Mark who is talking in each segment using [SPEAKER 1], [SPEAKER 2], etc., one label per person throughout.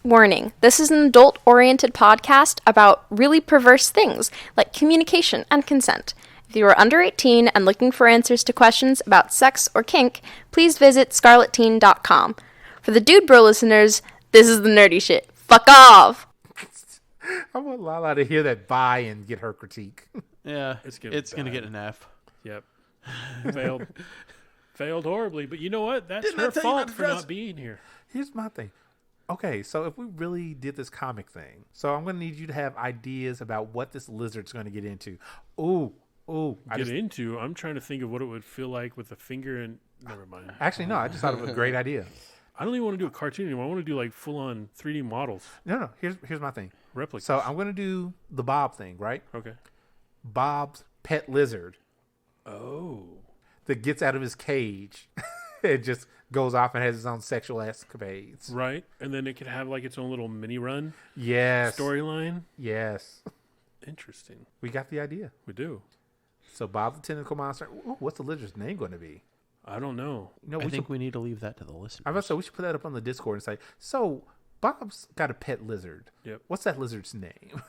[SPEAKER 1] Warning, this is an adult-oriented podcast about really perverse things, like communication and consent. If you are under 18 and looking for answers to questions about sex or kink, please visit scarletteen.com. For the Dude Bro listeners, this is the nerdy shit. Fuck off!
[SPEAKER 2] I want Lala to hear that bye and get her critique.
[SPEAKER 3] Yeah, it's going to get an F.
[SPEAKER 4] Yep. Failed horribly, but you know what? That's her fault for not being here.
[SPEAKER 2] Here's my thing. Okay, so if we really did this comic thing, so I'm going to need you to have ideas about what this lizard's going to get into.
[SPEAKER 4] I'm trying to think of what it would feel like with a finger and... Never mind.
[SPEAKER 2] Actually, no, I just thought of a great idea.
[SPEAKER 4] I don't even want to do a cartoon anymore. I want to do like full-on 3D models.
[SPEAKER 2] No, here's my thing.
[SPEAKER 4] Replicas.
[SPEAKER 2] So I'm going to do the Bob thing, right?
[SPEAKER 4] Okay.
[SPEAKER 2] Bob's pet lizard.
[SPEAKER 4] Oh.
[SPEAKER 2] That gets out of his cage. It just goes off and has its own sexual escapades.
[SPEAKER 4] Right. And then it could have like its own little mini run.
[SPEAKER 2] Yes.
[SPEAKER 4] Storyline.
[SPEAKER 2] Yes.
[SPEAKER 4] Interesting.
[SPEAKER 2] We got the idea.
[SPEAKER 4] We do.
[SPEAKER 2] So Bob the Tentacle Monster. Ooh, what's the lizard's name going to be?
[SPEAKER 4] I don't know.
[SPEAKER 3] I think we need to leave that to the listeners.
[SPEAKER 2] I was say we should put that up on the Discord and say, so Bob's got a pet lizard.
[SPEAKER 4] Yep.
[SPEAKER 2] What's that lizard's name?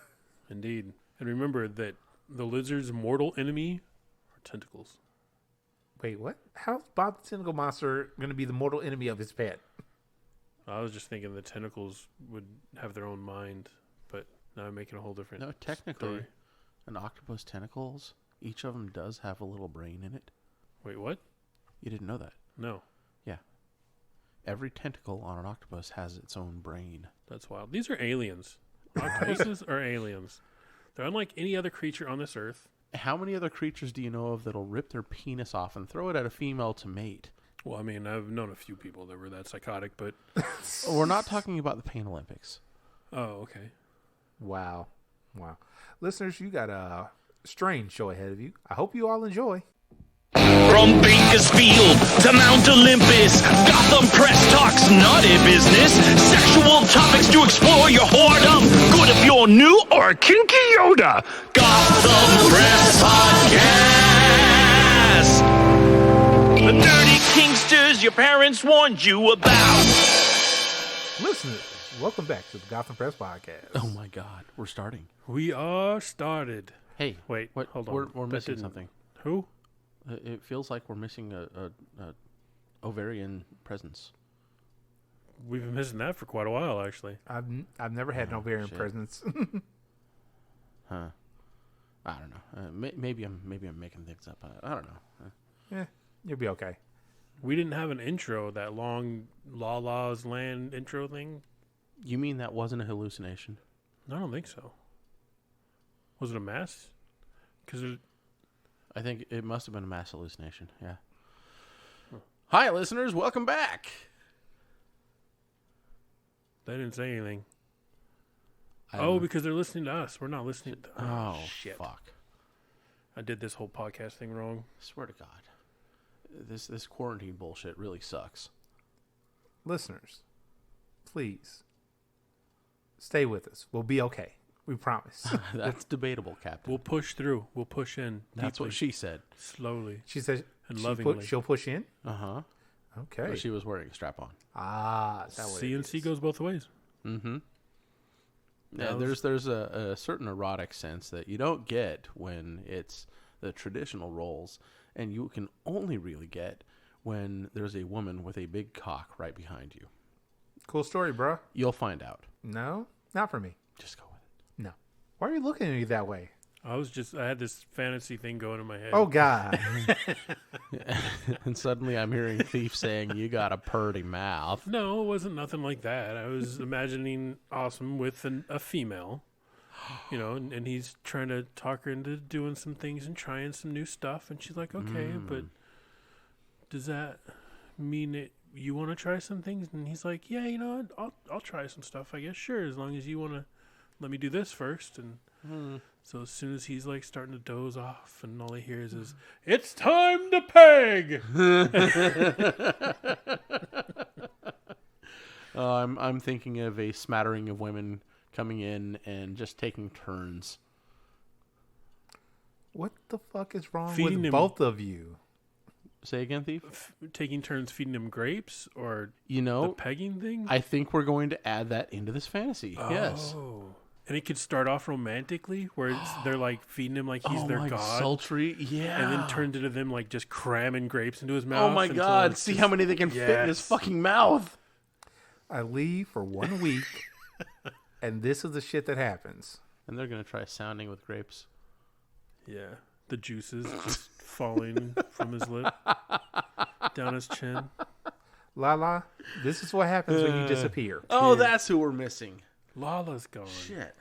[SPEAKER 4] Indeed. And remember that the lizard's mortal enemy are tentacles.
[SPEAKER 2] Wait, what? How's Bob the Tentacle Monster going to be the mortal enemy of his pet?
[SPEAKER 4] I was just thinking the tentacles would have their own mind, but now I'm making a whole different
[SPEAKER 3] No, technically,
[SPEAKER 4] story.
[SPEAKER 3] an octopus tentacles, each of them does have a little brain in it.
[SPEAKER 4] Wait, what?
[SPEAKER 3] You didn't know that?
[SPEAKER 4] No.
[SPEAKER 3] Yeah. Every tentacle on an octopus has its own brain.
[SPEAKER 4] That's wild. These are aliens. Octopuses are aliens. They're unlike any other creature on this earth.
[SPEAKER 3] How many other creatures do you know of that'll rip their penis off and throw it at a female to mate?
[SPEAKER 4] Well, I mean, I've known a few people that were that psychotic, but...
[SPEAKER 3] We're not talking about the Pain Olympics.
[SPEAKER 4] Oh, okay.
[SPEAKER 2] Wow. Listeners, you got a strange show ahead of you. I hope you all enjoy.
[SPEAKER 5] From Bakersfield to Mount Olympus, Gotham Press talks naughty business. Sexual topics to explore your whoredom. Good if you're new or a kinky Yoda. Gotham Press Podcast. The dirty kinksters your parents warned you about.
[SPEAKER 2] Listeners, welcome back to the Gotham Press Podcast.
[SPEAKER 3] Oh my God, we're starting.
[SPEAKER 4] We are started.
[SPEAKER 3] Hey,
[SPEAKER 4] Wait,
[SPEAKER 3] what?
[SPEAKER 4] hold on.
[SPEAKER 3] We're
[SPEAKER 4] That
[SPEAKER 3] missing
[SPEAKER 4] didn't-
[SPEAKER 3] something.
[SPEAKER 4] Who?
[SPEAKER 3] It feels like we're missing a ovarian presence.
[SPEAKER 4] We've been missing that for quite a while, actually.
[SPEAKER 2] I've never had an ovarian
[SPEAKER 3] shit.
[SPEAKER 2] presence.
[SPEAKER 3] Huh? I don't know. Maybe I'm making things up. I don't know.
[SPEAKER 2] You'll be okay.
[SPEAKER 4] We didn't have an intro, that long Lala's Land intro thing.
[SPEAKER 3] You mean that wasn't a hallucination?
[SPEAKER 4] I don't think so. Was it a mass? Because
[SPEAKER 3] I think it must have been a mass hallucination. Yeah. Hi, listeners. Welcome back.
[SPEAKER 4] they didn't say anything.
[SPEAKER 3] I'm-
[SPEAKER 4] Because they're listening to us. We're not listening to...
[SPEAKER 3] Oh,
[SPEAKER 4] shit.
[SPEAKER 3] fuck.
[SPEAKER 4] I did this whole podcast thing wrong.
[SPEAKER 3] Swear to God. This quarantine bullshit really sucks.
[SPEAKER 2] Listeners, please stay with us. We'll be okay. We promise.
[SPEAKER 3] That's debatable, Captain.
[SPEAKER 4] We'll push through. We'll push in.
[SPEAKER 3] That's
[SPEAKER 4] deeply,
[SPEAKER 3] what she said.
[SPEAKER 4] slowly.
[SPEAKER 2] She says
[SPEAKER 4] And
[SPEAKER 2] she
[SPEAKER 4] lovingly.
[SPEAKER 2] she'll push in.
[SPEAKER 3] Uh-huh.
[SPEAKER 2] Okay.
[SPEAKER 3] But she was wearing a strap-on.
[SPEAKER 2] Is that what it
[SPEAKER 4] CNC
[SPEAKER 2] is?
[SPEAKER 4] goes both ways.
[SPEAKER 3] Mm-hmm. Yeah,
[SPEAKER 4] That was-
[SPEAKER 3] there's a certain erotic sense that you don't get when it's the traditional roles, and you can only really get when there's a woman with a big cock right behind you.
[SPEAKER 2] Cool story, bro.
[SPEAKER 3] You'll find out.
[SPEAKER 2] No, not for me.
[SPEAKER 3] Just go with
[SPEAKER 2] No. Why are you looking at me that way?
[SPEAKER 4] I had this fantasy thing going in my head.
[SPEAKER 2] Oh God.
[SPEAKER 3] it. And suddenly I'm hearing Thief saying, "You got a purty mouth."
[SPEAKER 4] No, it wasn't nothing like that. I was imagining Awesome with a female, and he's trying to talk her into doing some things and trying some new stuff. And she's like, okay, but does that mean that you want to try some things? And he's like, yeah, I'll try some stuff, I guess. Sure, as long as you want to let me do this first. And so as soon as he's like starting to doze off and all he hears is, it's time to peg.
[SPEAKER 3] I'm thinking of a smattering of women coming in and just taking turns.
[SPEAKER 2] What the fuck is wrong
[SPEAKER 4] Feeding
[SPEAKER 2] with
[SPEAKER 4] him.
[SPEAKER 2] both of you?
[SPEAKER 3] Say again, Thief?
[SPEAKER 4] Taking turns feeding him grapes or
[SPEAKER 3] You
[SPEAKER 4] the
[SPEAKER 3] know,
[SPEAKER 4] pegging thing?
[SPEAKER 3] I think we're going to add that into this fantasy. Yes.
[SPEAKER 4] Oh. And it could start off romantically, where they're like feeding him like he's their god,
[SPEAKER 3] sultry, yeah.
[SPEAKER 4] and then turns into them like just cramming grapes into his mouth.
[SPEAKER 3] Oh my
[SPEAKER 4] until
[SPEAKER 3] God!
[SPEAKER 4] it's
[SPEAKER 3] See
[SPEAKER 4] just-
[SPEAKER 3] how many they can fit in his
[SPEAKER 4] Yes.
[SPEAKER 3] fucking mouth.
[SPEAKER 2] I leave for 1 week, and this is the shit that happens.
[SPEAKER 3] And they're gonna try sounding with grapes.
[SPEAKER 4] Yeah, the juices just falling from his lip down his chin.
[SPEAKER 2] Lala, this is what happens when you disappear.
[SPEAKER 3] Oh, that's who we're missing.
[SPEAKER 4] Lala's gone
[SPEAKER 3] Shit.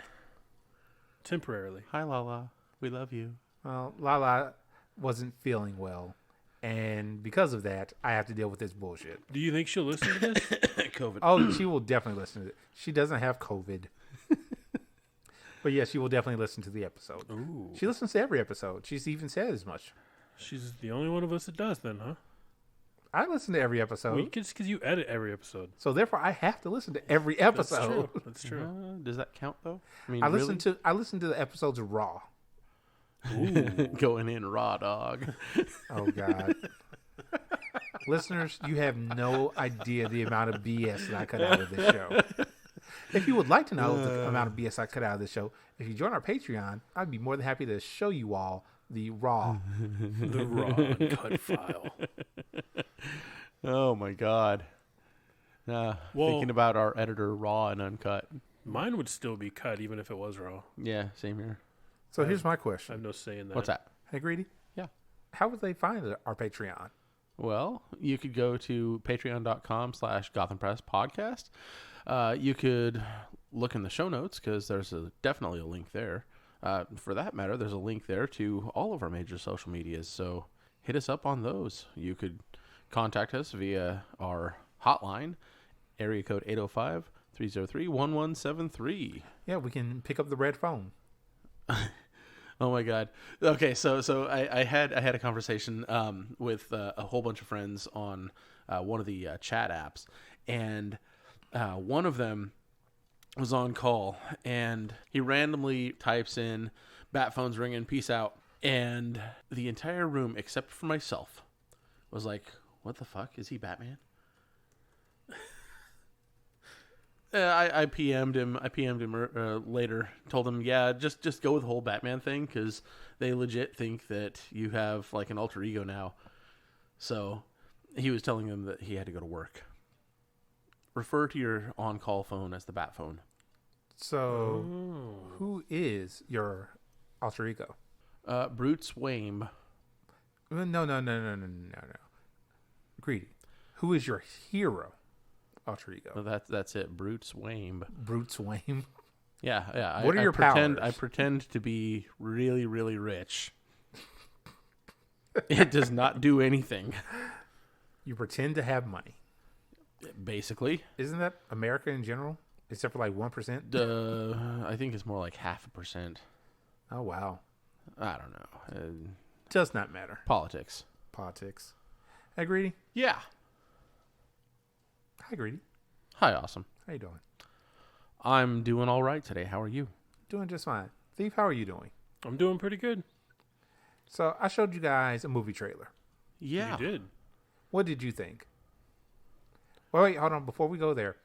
[SPEAKER 4] temporarily.
[SPEAKER 3] Hi, Lala. We love you.
[SPEAKER 2] Well, Lala wasn't feeling well, and because of that, I have to deal with this bullshit.
[SPEAKER 4] Do you think she'll listen to this?
[SPEAKER 3] COVID.
[SPEAKER 2] Oh, she will definitely listen to it. She doesn't have COVID. But yeah, she will definitely listen to the episode.
[SPEAKER 4] Ooh,
[SPEAKER 2] She listens to every episode. She's even said as much.
[SPEAKER 4] she's the only one of us that does, then, huh?
[SPEAKER 2] I listen to every episode.
[SPEAKER 4] Well, just because you edit every episode.
[SPEAKER 2] So therefore, I have to listen to every
[SPEAKER 4] That's
[SPEAKER 2] episode.
[SPEAKER 4] true. That's true.
[SPEAKER 3] Does that count though? I mean,
[SPEAKER 2] I
[SPEAKER 3] really?
[SPEAKER 2] listen to the episodes raw.
[SPEAKER 3] Going in raw, dog.
[SPEAKER 2] Oh God. Listeners, you have no idea the amount of BS that I cut out of this show. If you would like to know the amount of BS I cut out of this show, if you join our Patreon, I'd be more than happy to show you all the raw.
[SPEAKER 4] The raw uncut file.
[SPEAKER 3] Oh my God.
[SPEAKER 4] Well-
[SPEAKER 3] Thinking about our editor, raw and uncut.
[SPEAKER 4] Mine would still be cut even if it was raw.
[SPEAKER 3] Yeah, same here.
[SPEAKER 2] So here's my
[SPEAKER 4] I have
[SPEAKER 2] question.
[SPEAKER 4] no say in that.
[SPEAKER 3] What's that?
[SPEAKER 2] Hey, Greedy,
[SPEAKER 3] Yeah.
[SPEAKER 2] how would they find our Patreon?
[SPEAKER 3] Well, you could go to patreon.com/Gotham Press Podcast. You could look in the show notes because there's definitely a link there. For that matter, there's a link there to all of our major social medias. So hit us up on those. You could contact us via our hotline, area code 805-303-1173.
[SPEAKER 2] Yeah, we can pick up the red phone.
[SPEAKER 3] Oh my God. Okay, so I had a conversation with a whole bunch of friends on one of the chat apps, and one of them was on call, and he randomly types in "Bat phone's ringing, peace out," and the entire room except for myself was like, "What the fuck? Is he Batman?" I PM'd him. I PM'd him later. Told him, yeah, just go with the whole Batman thing because they legit think that you have like an alter ego now. So he was telling them that he had to go to work. Refer to your on-call phone as the Bat phone.
[SPEAKER 2] So, who is your alter ego?
[SPEAKER 3] Brute Swaim.
[SPEAKER 2] No. Greedy. Who is your hero alter ego?
[SPEAKER 3] Well, that's it. Brute Swaim.
[SPEAKER 2] Brute Swaim.
[SPEAKER 3] Yeah.
[SPEAKER 2] What are your powers?
[SPEAKER 3] I pretend to be really, really rich. It does not do anything.
[SPEAKER 2] You pretend to have money.
[SPEAKER 3] Basically.
[SPEAKER 2] Isn't that America in general? Except for like 1%?
[SPEAKER 3] I think it's more like 0.5%.
[SPEAKER 2] Oh, wow.
[SPEAKER 3] I don't know.
[SPEAKER 2] Does not matter.
[SPEAKER 3] Politics.
[SPEAKER 2] Politics. Hey, Greedy.
[SPEAKER 3] Yeah.
[SPEAKER 2] Hi, Greedy.
[SPEAKER 3] Hi, Awesome.
[SPEAKER 2] How you doing?
[SPEAKER 3] I'm doing all right today. How are you?
[SPEAKER 2] Doing just fine. Thief, how are you doing?
[SPEAKER 4] I'm doing pretty good.
[SPEAKER 2] So, I showed you guys a movie trailer.
[SPEAKER 3] Yeah.
[SPEAKER 4] You did.
[SPEAKER 2] What did you think? Wait, hold on. Before we go there,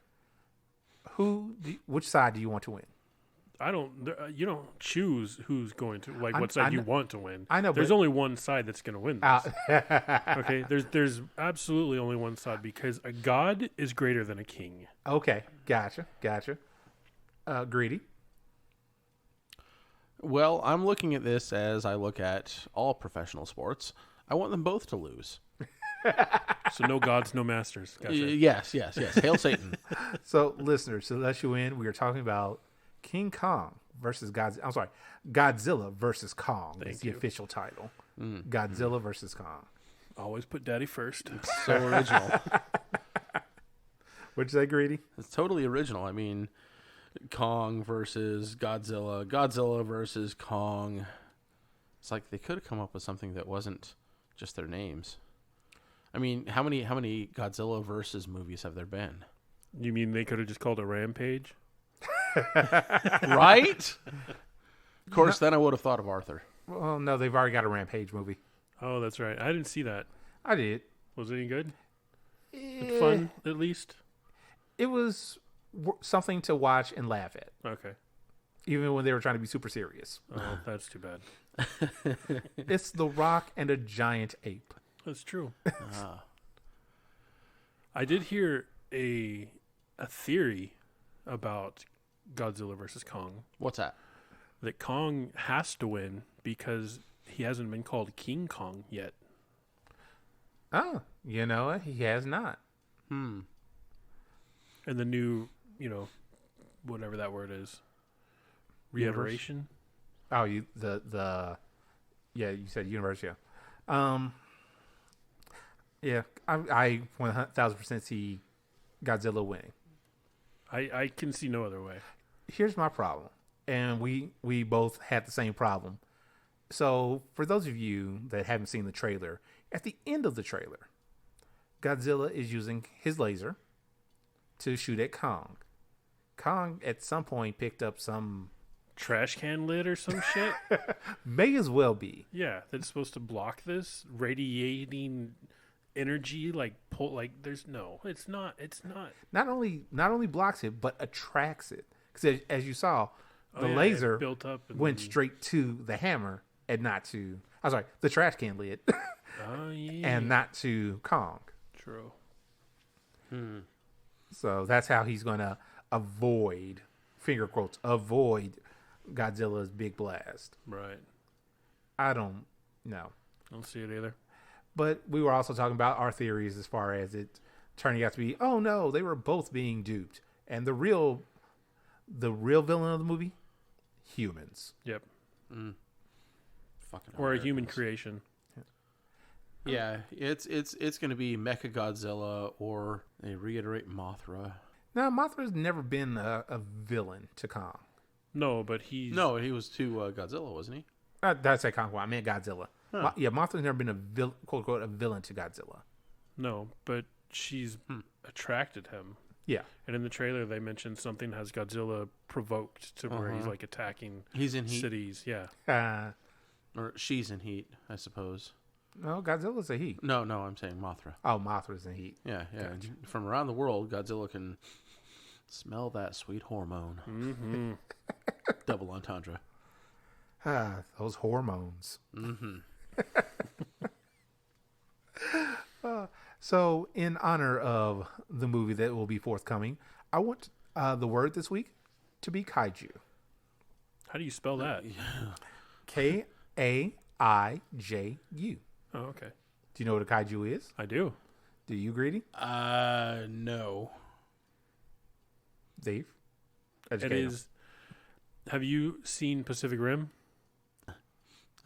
[SPEAKER 2] which side do you want to win?
[SPEAKER 4] I don't. You don't choose who's going to like what
[SPEAKER 2] I
[SPEAKER 4] side you
[SPEAKER 2] know-
[SPEAKER 4] want to win.
[SPEAKER 2] I know,
[SPEAKER 4] There's
[SPEAKER 2] but-
[SPEAKER 4] only one side that's going to win. This. Okay. There's absolutely only one side because a god is greater than a king.
[SPEAKER 2] Okay, gotcha. Greedy.
[SPEAKER 3] Well, I'm looking at this as I look at all professional sports. I want them both to lose.
[SPEAKER 4] So no gods, no masters. Gotcha.
[SPEAKER 3] Yes. Hail Satan.
[SPEAKER 2] So, listeners, to let you in, we are talking about King Kong versus Godzilla. I'm sorry, Godzilla versus Kong is the official title. Godzilla versus Kong.
[SPEAKER 4] Always put daddy first.
[SPEAKER 3] So original.
[SPEAKER 2] What'd you say, Greedy?
[SPEAKER 3] It's totally original. I mean, Kong versus Godzilla. Godzilla versus Kong. It's like they could have come up with something that wasn't just their names. I mean, how many Godzilla versus movies have there been?
[SPEAKER 4] You mean they could have just called it Rampage?
[SPEAKER 3] Right? Of course, then I would have thought of Arthur.
[SPEAKER 2] Well, no, they've already got a Rampage movie.
[SPEAKER 4] Oh, that's right. I didn't see that.
[SPEAKER 2] I did.
[SPEAKER 4] Was it any good?
[SPEAKER 2] Eh,
[SPEAKER 4] Fun, at least?
[SPEAKER 2] It was something to watch and laugh at,
[SPEAKER 4] Okay.
[SPEAKER 2] even when they were trying to be super serious.
[SPEAKER 4] Oh, that's too bad.
[SPEAKER 2] It's The Rock and a giant ape.
[SPEAKER 4] That's true.
[SPEAKER 3] Ah.
[SPEAKER 4] I did hear a theory about Godzilla versus Kong.
[SPEAKER 3] What's that?
[SPEAKER 4] That Kong has to win because he hasn't been called King Kong yet.
[SPEAKER 2] Oh, you know what? He has not.
[SPEAKER 3] Hmm.
[SPEAKER 4] And the new, whatever that word is, reiteration.
[SPEAKER 2] Oh, you said universe, yeah. Yeah, I 1000% see Godzilla winning.
[SPEAKER 4] I can see no other way.
[SPEAKER 2] Here's my problem, and we both had the same problem. So, for those of you that haven't seen the trailer, at the end of the trailer, Godzilla is using his laser to shoot at Kong. Kong, at some point, picked up some...
[SPEAKER 4] Trash can lid or some shit?
[SPEAKER 2] May as well be.
[SPEAKER 4] Yeah, that's supposed to block this radiating energy. There's no, it's not.
[SPEAKER 2] Not only blocks it, but attracts it. Because as you saw, the
[SPEAKER 4] it
[SPEAKER 2] laser
[SPEAKER 4] built up and
[SPEAKER 2] went
[SPEAKER 4] then-
[SPEAKER 2] straight to the hammer and not to... I'm sorry, the trash can lid.
[SPEAKER 4] Oh, yeah.
[SPEAKER 2] and not to Kong.
[SPEAKER 4] True.
[SPEAKER 2] So that's how he's going to avoid, finger quotes, avoid Godzilla's big blast.
[SPEAKER 4] Right.
[SPEAKER 2] I don't know.
[SPEAKER 4] Don't see it either.
[SPEAKER 2] But we were also talking about our theories as far as it turning out to be, oh no, they were both being duped. And the real villain of the movie, humans.
[SPEAKER 4] Yep.
[SPEAKER 3] Fucking
[SPEAKER 4] Or a human
[SPEAKER 3] Americans.
[SPEAKER 4] creation.
[SPEAKER 3] Yeah, it's going to be Mecha Godzilla, or they reiterate Mothra.
[SPEAKER 2] Now, Mothra's never been a villain to Kong.
[SPEAKER 4] No, but he's...
[SPEAKER 3] No, he was to Godzilla, wasn't he?
[SPEAKER 2] Did I say Kong? Well, I meant Godzilla.
[SPEAKER 3] Huh.
[SPEAKER 2] Mothra's never been quote unquote a villain to Godzilla.
[SPEAKER 4] No, but she's attracted him.
[SPEAKER 2] Yeah.
[SPEAKER 4] And in the trailer, they mentioned something has Godzilla provoked to where he's attacking
[SPEAKER 3] He's in heat,
[SPEAKER 4] cities. Yeah.
[SPEAKER 3] or she's in heat, I suppose.
[SPEAKER 2] No, Godzilla's a he.
[SPEAKER 3] No, I'm saying Mothra.
[SPEAKER 2] Oh, Mothra's in heat.
[SPEAKER 3] Yeah. From around the world, Godzilla can smell that sweet hormone.
[SPEAKER 4] Mm-hmm.
[SPEAKER 3] Double entendre.
[SPEAKER 2] Those hormones.
[SPEAKER 3] Mm-hmm.
[SPEAKER 2] So, in honor of the movie that will be forthcoming, I want the word this week to be kaiju.
[SPEAKER 4] How do you spell that?
[SPEAKER 2] Kaiju.
[SPEAKER 4] Oh, okay.
[SPEAKER 2] Do you know what a kaiju is?
[SPEAKER 4] I do.
[SPEAKER 2] Do you, Greedy?
[SPEAKER 3] No.
[SPEAKER 2] Dave?
[SPEAKER 4] It
[SPEAKER 2] Educate him.
[SPEAKER 4] is... Have you seen Pacific Rim?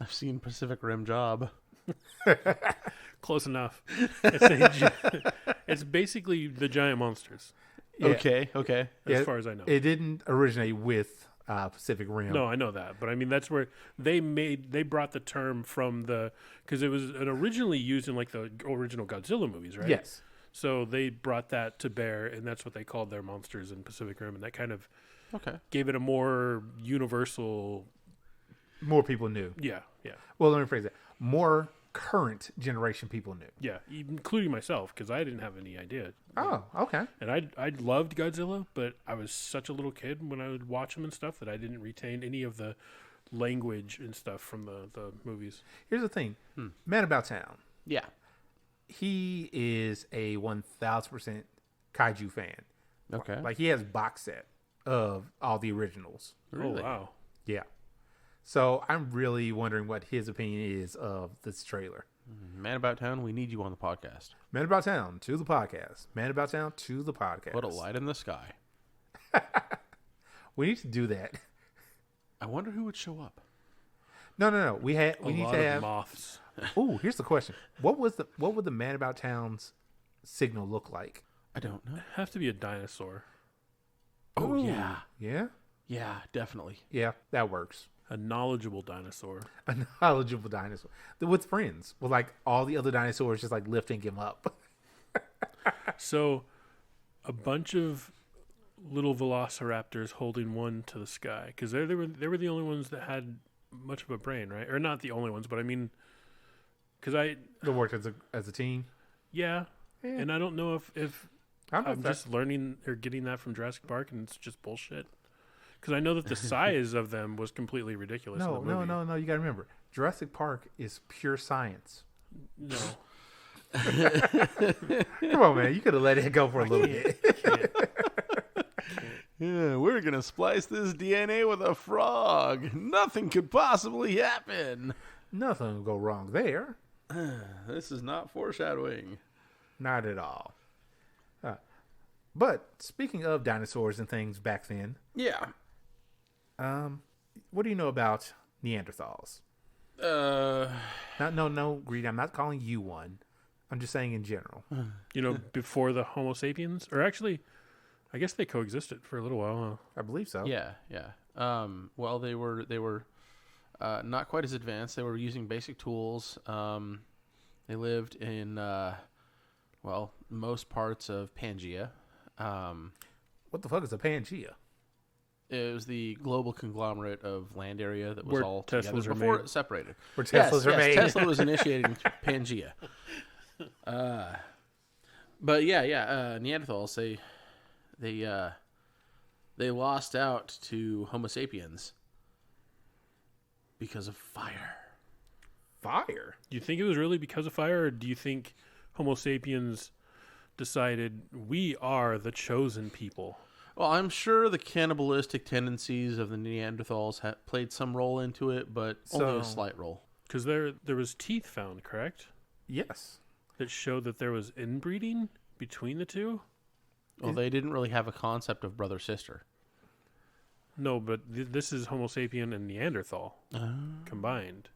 [SPEAKER 3] I've seen Pacific Rim Job.
[SPEAKER 4] Close enough. It's basically the giant monsters,
[SPEAKER 2] Yeah.
[SPEAKER 3] Okay.
[SPEAKER 4] as
[SPEAKER 2] Yeah,
[SPEAKER 4] far as I know.
[SPEAKER 2] It didn't originate with Pacific Rim.
[SPEAKER 4] No, I know that, but I mean that's where they brought the term from because it was originally used in like the original Godzilla movies, right?
[SPEAKER 2] Yes.
[SPEAKER 4] So they brought that to bear, and that's what they called their monsters in Pacific Rim, and that kind of
[SPEAKER 3] Okay.
[SPEAKER 4] gave it a more universal.
[SPEAKER 2] More people knew.
[SPEAKER 4] Yeah.
[SPEAKER 2] Well, let me phrase it. More current generation people knew.
[SPEAKER 4] Yeah, including myself, because I didn't have any idea.
[SPEAKER 2] Oh, okay.
[SPEAKER 4] And I loved Godzilla, but I was such a little kid when I would watch him and stuff that I didn't retain any of the language and stuff from the movies.
[SPEAKER 2] Here's the thing. Man About Town.
[SPEAKER 3] Yeah.
[SPEAKER 2] He is a 1000% kaiju fan.
[SPEAKER 3] Okay.
[SPEAKER 2] Like, he has box set of all the originals.
[SPEAKER 3] Really?
[SPEAKER 4] Oh, wow.
[SPEAKER 2] Yeah. So I'm really wondering what his opinion is of this trailer.
[SPEAKER 3] Man About Town, we need you on the podcast.
[SPEAKER 2] Man About Town to the podcast. Man About Town to the podcast.
[SPEAKER 3] Put a light in the sky.
[SPEAKER 2] We need to do that.
[SPEAKER 3] I wonder who would show up.
[SPEAKER 2] No. We
[SPEAKER 4] A
[SPEAKER 2] need
[SPEAKER 4] lot
[SPEAKER 2] to
[SPEAKER 4] of
[SPEAKER 2] have.
[SPEAKER 4] moths.
[SPEAKER 2] Oh, here's the question. What would the Man About Town's signal look like?
[SPEAKER 3] I don't know.
[SPEAKER 4] Have to be a dinosaur.
[SPEAKER 3] Oh,
[SPEAKER 2] Ooh.
[SPEAKER 3] yeah.
[SPEAKER 2] Yeah?
[SPEAKER 3] Yeah, definitely.
[SPEAKER 2] Yeah, that works.
[SPEAKER 4] A knowledgeable dinosaur.
[SPEAKER 2] A knowledgeable dinosaur. With friends. With like all the other dinosaurs just like lifting him up.
[SPEAKER 4] So, a bunch of little velociraptors holding one to the sky, because they were the only ones that had much of a brain, right? Or not the only ones, but I mean, because I
[SPEAKER 2] They worked as a team.
[SPEAKER 4] yeah, and I don't know if I'm just learning or getting that from Jurassic Park, and it's just bullshit. Because I know that the size of them was completely ridiculous.
[SPEAKER 2] No,
[SPEAKER 4] in the movie.
[SPEAKER 2] no. You got to remember, Jurassic Park is pure science.
[SPEAKER 4] No.
[SPEAKER 2] Come on, man. You could have let it go for a little bit.
[SPEAKER 3] Yeah, we're gonna splice this DNA with a frog. Nothing could possibly happen.
[SPEAKER 2] Nothing will go wrong there.
[SPEAKER 3] This is not foreshadowing.
[SPEAKER 2] Not at all. But speaking of dinosaurs and things back then,
[SPEAKER 3] Yeah.
[SPEAKER 2] what do you know about Neanderthals? No, Greed. I'm not calling you one. I'm just saying in general.
[SPEAKER 4] You know, before the Homo sapiens, or actually, I guess they coexisted for a little while.
[SPEAKER 2] I believe so.
[SPEAKER 3] Yeah. Well, they were not quite as advanced. They were using basic tools. They lived in most parts of Pangaea.
[SPEAKER 2] What the fuck is a Pangea?
[SPEAKER 3] It was the global conglomerate of land area that was
[SPEAKER 4] Where
[SPEAKER 3] all
[SPEAKER 4] Teslas
[SPEAKER 3] together
[SPEAKER 4] are
[SPEAKER 3] before
[SPEAKER 4] made.
[SPEAKER 3] it separated.
[SPEAKER 2] Where Teslas are made.
[SPEAKER 3] Tesla was initiating Pangaea. But Neanderthals they lost out to Homo sapiens because of fire.
[SPEAKER 2] Fire?
[SPEAKER 4] Do you think it was really because of fire, or do you think Homo sapiens decided we are the chosen people?
[SPEAKER 3] Well, I'm sure the cannibalistic tendencies of the Neanderthals played some role into it, but only a slight role.
[SPEAKER 4] Because there was teeth found, correct?
[SPEAKER 2] Yes.
[SPEAKER 4] That showed that there was inbreeding between the two?
[SPEAKER 3] Well, they didn't really have a concept of brother-sister.
[SPEAKER 4] No, but this is Homo sapien and Neanderthal combined.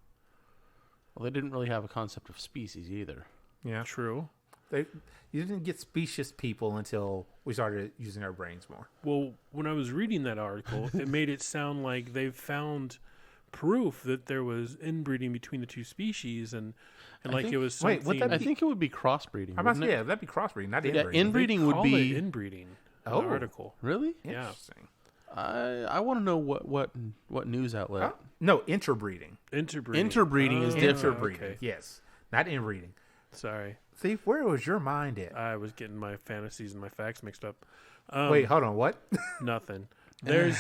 [SPEAKER 3] Well, they didn't really have a concept of species either.
[SPEAKER 2] Yeah.
[SPEAKER 4] True.
[SPEAKER 2] You didn't get specious people until we started using our brains more.
[SPEAKER 4] Well, when I was reading that article, it made it sound like they found proof that there was inbreeding between the two species, and like it was something.
[SPEAKER 2] Wait, would that
[SPEAKER 3] I think it would be crossbreeding.
[SPEAKER 2] I'm about to
[SPEAKER 3] wouldn't
[SPEAKER 2] say,
[SPEAKER 3] it?
[SPEAKER 2] yeah, that'd be crossbreeding, not
[SPEAKER 3] Yeah,
[SPEAKER 2] inbreeding.
[SPEAKER 3] inbreeding would
[SPEAKER 4] Call
[SPEAKER 3] be
[SPEAKER 4] it inbreeding. In
[SPEAKER 2] Oh.
[SPEAKER 4] the article.
[SPEAKER 3] really.
[SPEAKER 4] Yeah.
[SPEAKER 2] Interesting.
[SPEAKER 3] I want to know what news outlet.
[SPEAKER 2] No, interbreeding.
[SPEAKER 4] Interbreeding.
[SPEAKER 3] Interbreeding is different.
[SPEAKER 2] Interbreeding.
[SPEAKER 4] Okay.
[SPEAKER 2] Yes. Not inbreeding.
[SPEAKER 4] Sorry,
[SPEAKER 2] Thief, where was your mind at?
[SPEAKER 4] I was getting my fantasies and my facts mixed up.
[SPEAKER 2] Wait, hold on. What?
[SPEAKER 4] Nothing. There's.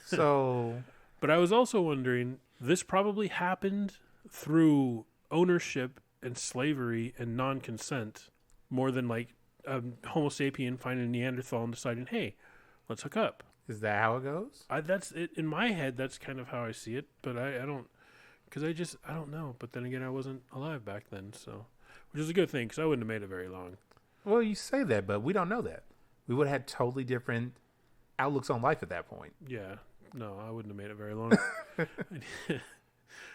[SPEAKER 2] So,
[SPEAKER 4] But I was also wondering, this probably happened through ownership and slavery and non-consent more than like a Homo sapien finding a Neanderthal and deciding, hey, let's hook up.
[SPEAKER 2] is that how it goes?
[SPEAKER 4] That's it in my head. That's kind of how I see it, but I don't, because I don't know. But then again, I wasn't alive back then, so which is a good thing because I wouldn't have made it very long.
[SPEAKER 2] Well, you say that, but we don't know that. We would have had totally different outlooks on life at that point.
[SPEAKER 4] Yeah, no, I wouldn't have made it very long.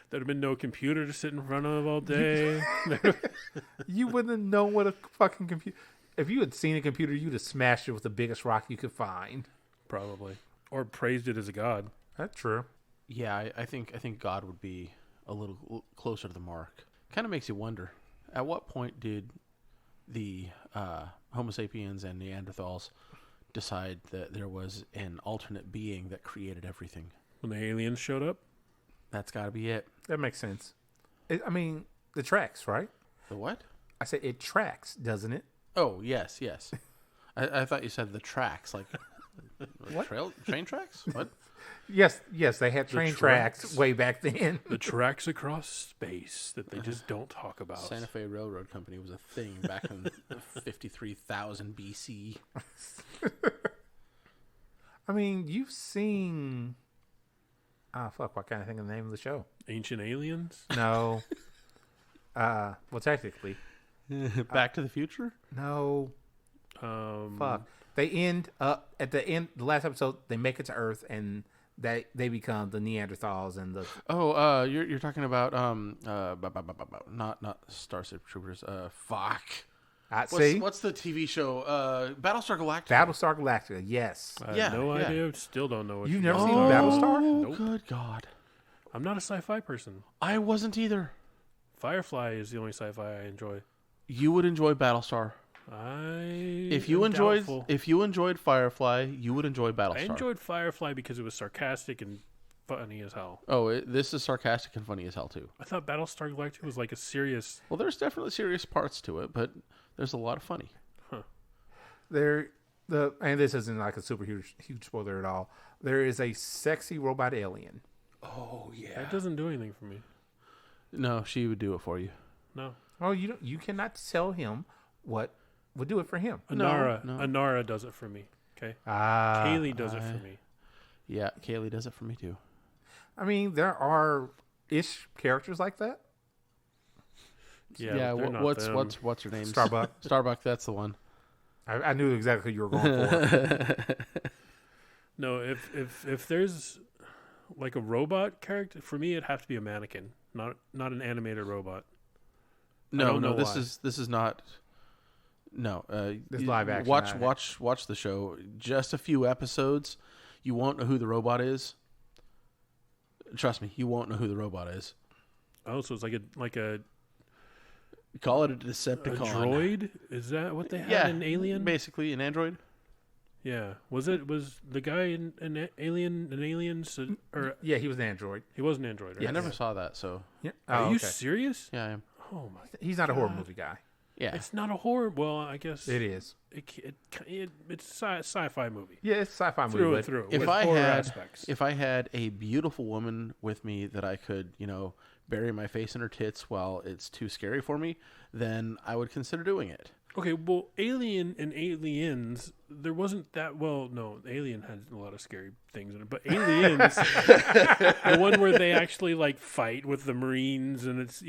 [SPEAKER 4] There'd have been no computer to sit in front of all day.
[SPEAKER 2] You wouldn't know what a fucking computer. If you had seen a computer, you'd have smashed it with the biggest rock you could find.
[SPEAKER 4] Probably, or praised it as a god.
[SPEAKER 2] That's true.
[SPEAKER 3] Yeah, I think God would be a little closer to the mark. Kind of makes you wonder, at what point did the Homo sapiens and Neanderthals decide that there was an alternate being that created everything?
[SPEAKER 4] When the aliens showed up?
[SPEAKER 3] That's got to be it.
[SPEAKER 2] That makes sense. I mean, the tracks, right?
[SPEAKER 3] The what?
[SPEAKER 2] I said it tracks, doesn't it?
[SPEAKER 3] Oh, yes. I thought you said the tracks, like
[SPEAKER 2] What?
[SPEAKER 3] train tracks? What?
[SPEAKER 2] Yes, they had train tracks
[SPEAKER 4] tracks.
[SPEAKER 2] way back then.
[SPEAKER 4] The tracks across space that they just don't talk about.
[SPEAKER 3] Santa Fe Railroad Company was a thing back in 53,000 BC.
[SPEAKER 2] I mean, you've seen. Fuck! Why can't I think of the name of the show?
[SPEAKER 4] Ancient aliens?
[SPEAKER 2] No. Well, technically,
[SPEAKER 3] Back to the Future?
[SPEAKER 2] no.
[SPEAKER 4] Um,
[SPEAKER 2] Fuck. They end up at the end. The last episode, they make it to Earth, and they become the Neanderthals and the.
[SPEAKER 3] Oh, you're talking about not Starship Troopers. Fuck.
[SPEAKER 2] See,
[SPEAKER 3] What's the TV show? Battlestar Galactica.
[SPEAKER 2] Battlestar Galactica. Yes.
[SPEAKER 4] I have
[SPEAKER 3] Yeah,
[SPEAKER 4] no
[SPEAKER 3] yeah.
[SPEAKER 4] idea. Still don't know what
[SPEAKER 2] You've
[SPEAKER 4] you're
[SPEAKER 2] never
[SPEAKER 4] talking
[SPEAKER 2] seen
[SPEAKER 4] about.
[SPEAKER 2] Battlestar?
[SPEAKER 3] Oh,
[SPEAKER 4] Nope.
[SPEAKER 3] good God.
[SPEAKER 4] I'm not a sci-fi person.
[SPEAKER 3] I wasn't either.
[SPEAKER 4] Firefly is the only sci-fi I enjoy.
[SPEAKER 3] You would enjoy Battlestar. If you enjoyed Firefly, you would enjoy Battlestar.
[SPEAKER 4] I enjoyed Firefly because it was sarcastic and funny as hell.
[SPEAKER 3] Oh, this is sarcastic and funny as hell too.
[SPEAKER 4] I thought Battlestar Galactica was like a serious.
[SPEAKER 3] Well, there's definitely serious parts to it, but there's a lot of funny.
[SPEAKER 2] And this isn't like a super huge spoiler at all. There is a sexy robot alien.
[SPEAKER 3] Oh yeah.
[SPEAKER 4] That doesn't do anything for me.
[SPEAKER 3] No, she would do it for you.
[SPEAKER 4] No.
[SPEAKER 2] Oh, you cannot tell him what would do it for him.
[SPEAKER 4] Anara.
[SPEAKER 3] No.
[SPEAKER 4] Anara does it for me. Okay. Kaylee does it for me.
[SPEAKER 3] Yeah, Kaylee does it for me too.
[SPEAKER 2] I mean, there are characters like that.
[SPEAKER 4] Yeah. but they're not them.
[SPEAKER 3] What's her name?
[SPEAKER 2] Starbuck.
[SPEAKER 3] Starbuck. That's the one.
[SPEAKER 2] I knew exactly who you were going for.
[SPEAKER 4] No, if there's like a robot character, for me it'd have to be a mannequin, not an animated robot.
[SPEAKER 3] No,
[SPEAKER 4] know
[SPEAKER 3] this
[SPEAKER 4] why.
[SPEAKER 3] is not. No,
[SPEAKER 2] This live action.
[SPEAKER 3] Watch the show. Just a few episodes, you won't know who the robot is. Trust me, you won't know who the robot is.
[SPEAKER 4] Oh, so it's like a
[SPEAKER 3] Call it a Decepticon.
[SPEAKER 4] droid? Is that what they had
[SPEAKER 3] Yeah,
[SPEAKER 4] in Alien?
[SPEAKER 3] basically an android.
[SPEAKER 4] Yeah. Was the guy in Aliens or
[SPEAKER 2] Yeah, he was an android.
[SPEAKER 4] he was an android? Right?
[SPEAKER 3] I never saw that, so
[SPEAKER 2] Yeah.
[SPEAKER 4] Are
[SPEAKER 2] Oh,
[SPEAKER 4] you
[SPEAKER 2] okay.
[SPEAKER 4] serious?
[SPEAKER 3] yeah, I am.
[SPEAKER 4] Oh my!
[SPEAKER 2] He's not a horror movie guy.
[SPEAKER 3] Yeah,
[SPEAKER 4] It's not a horror. Well, I guess
[SPEAKER 2] It is.
[SPEAKER 4] it's a sci-fi movie
[SPEAKER 2] Yeah, it's a sci-fi movie.
[SPEAKER 4] through
[SPEAKER 2] but
[SPEAKER 4] and through.
[SPEAKER 3] if
[SPEAKER 4] with
[SPEAKER 3] I
[SPEAKER 4] horror
[SPEAKER 3] had
[SPEAKER 4] aspects.
[SPEAKER 3] if I had a beautiful woman with me that I could, bury my face in her tits while it's too scary for me, then I would consider doing it.
[SPEAKER 4] Okay, well, Alien and Aliens, there wasn't that. Well, no, Alien had a lot of scary things in it, but Aliens, the one where they actually like fight with the Marines, and it's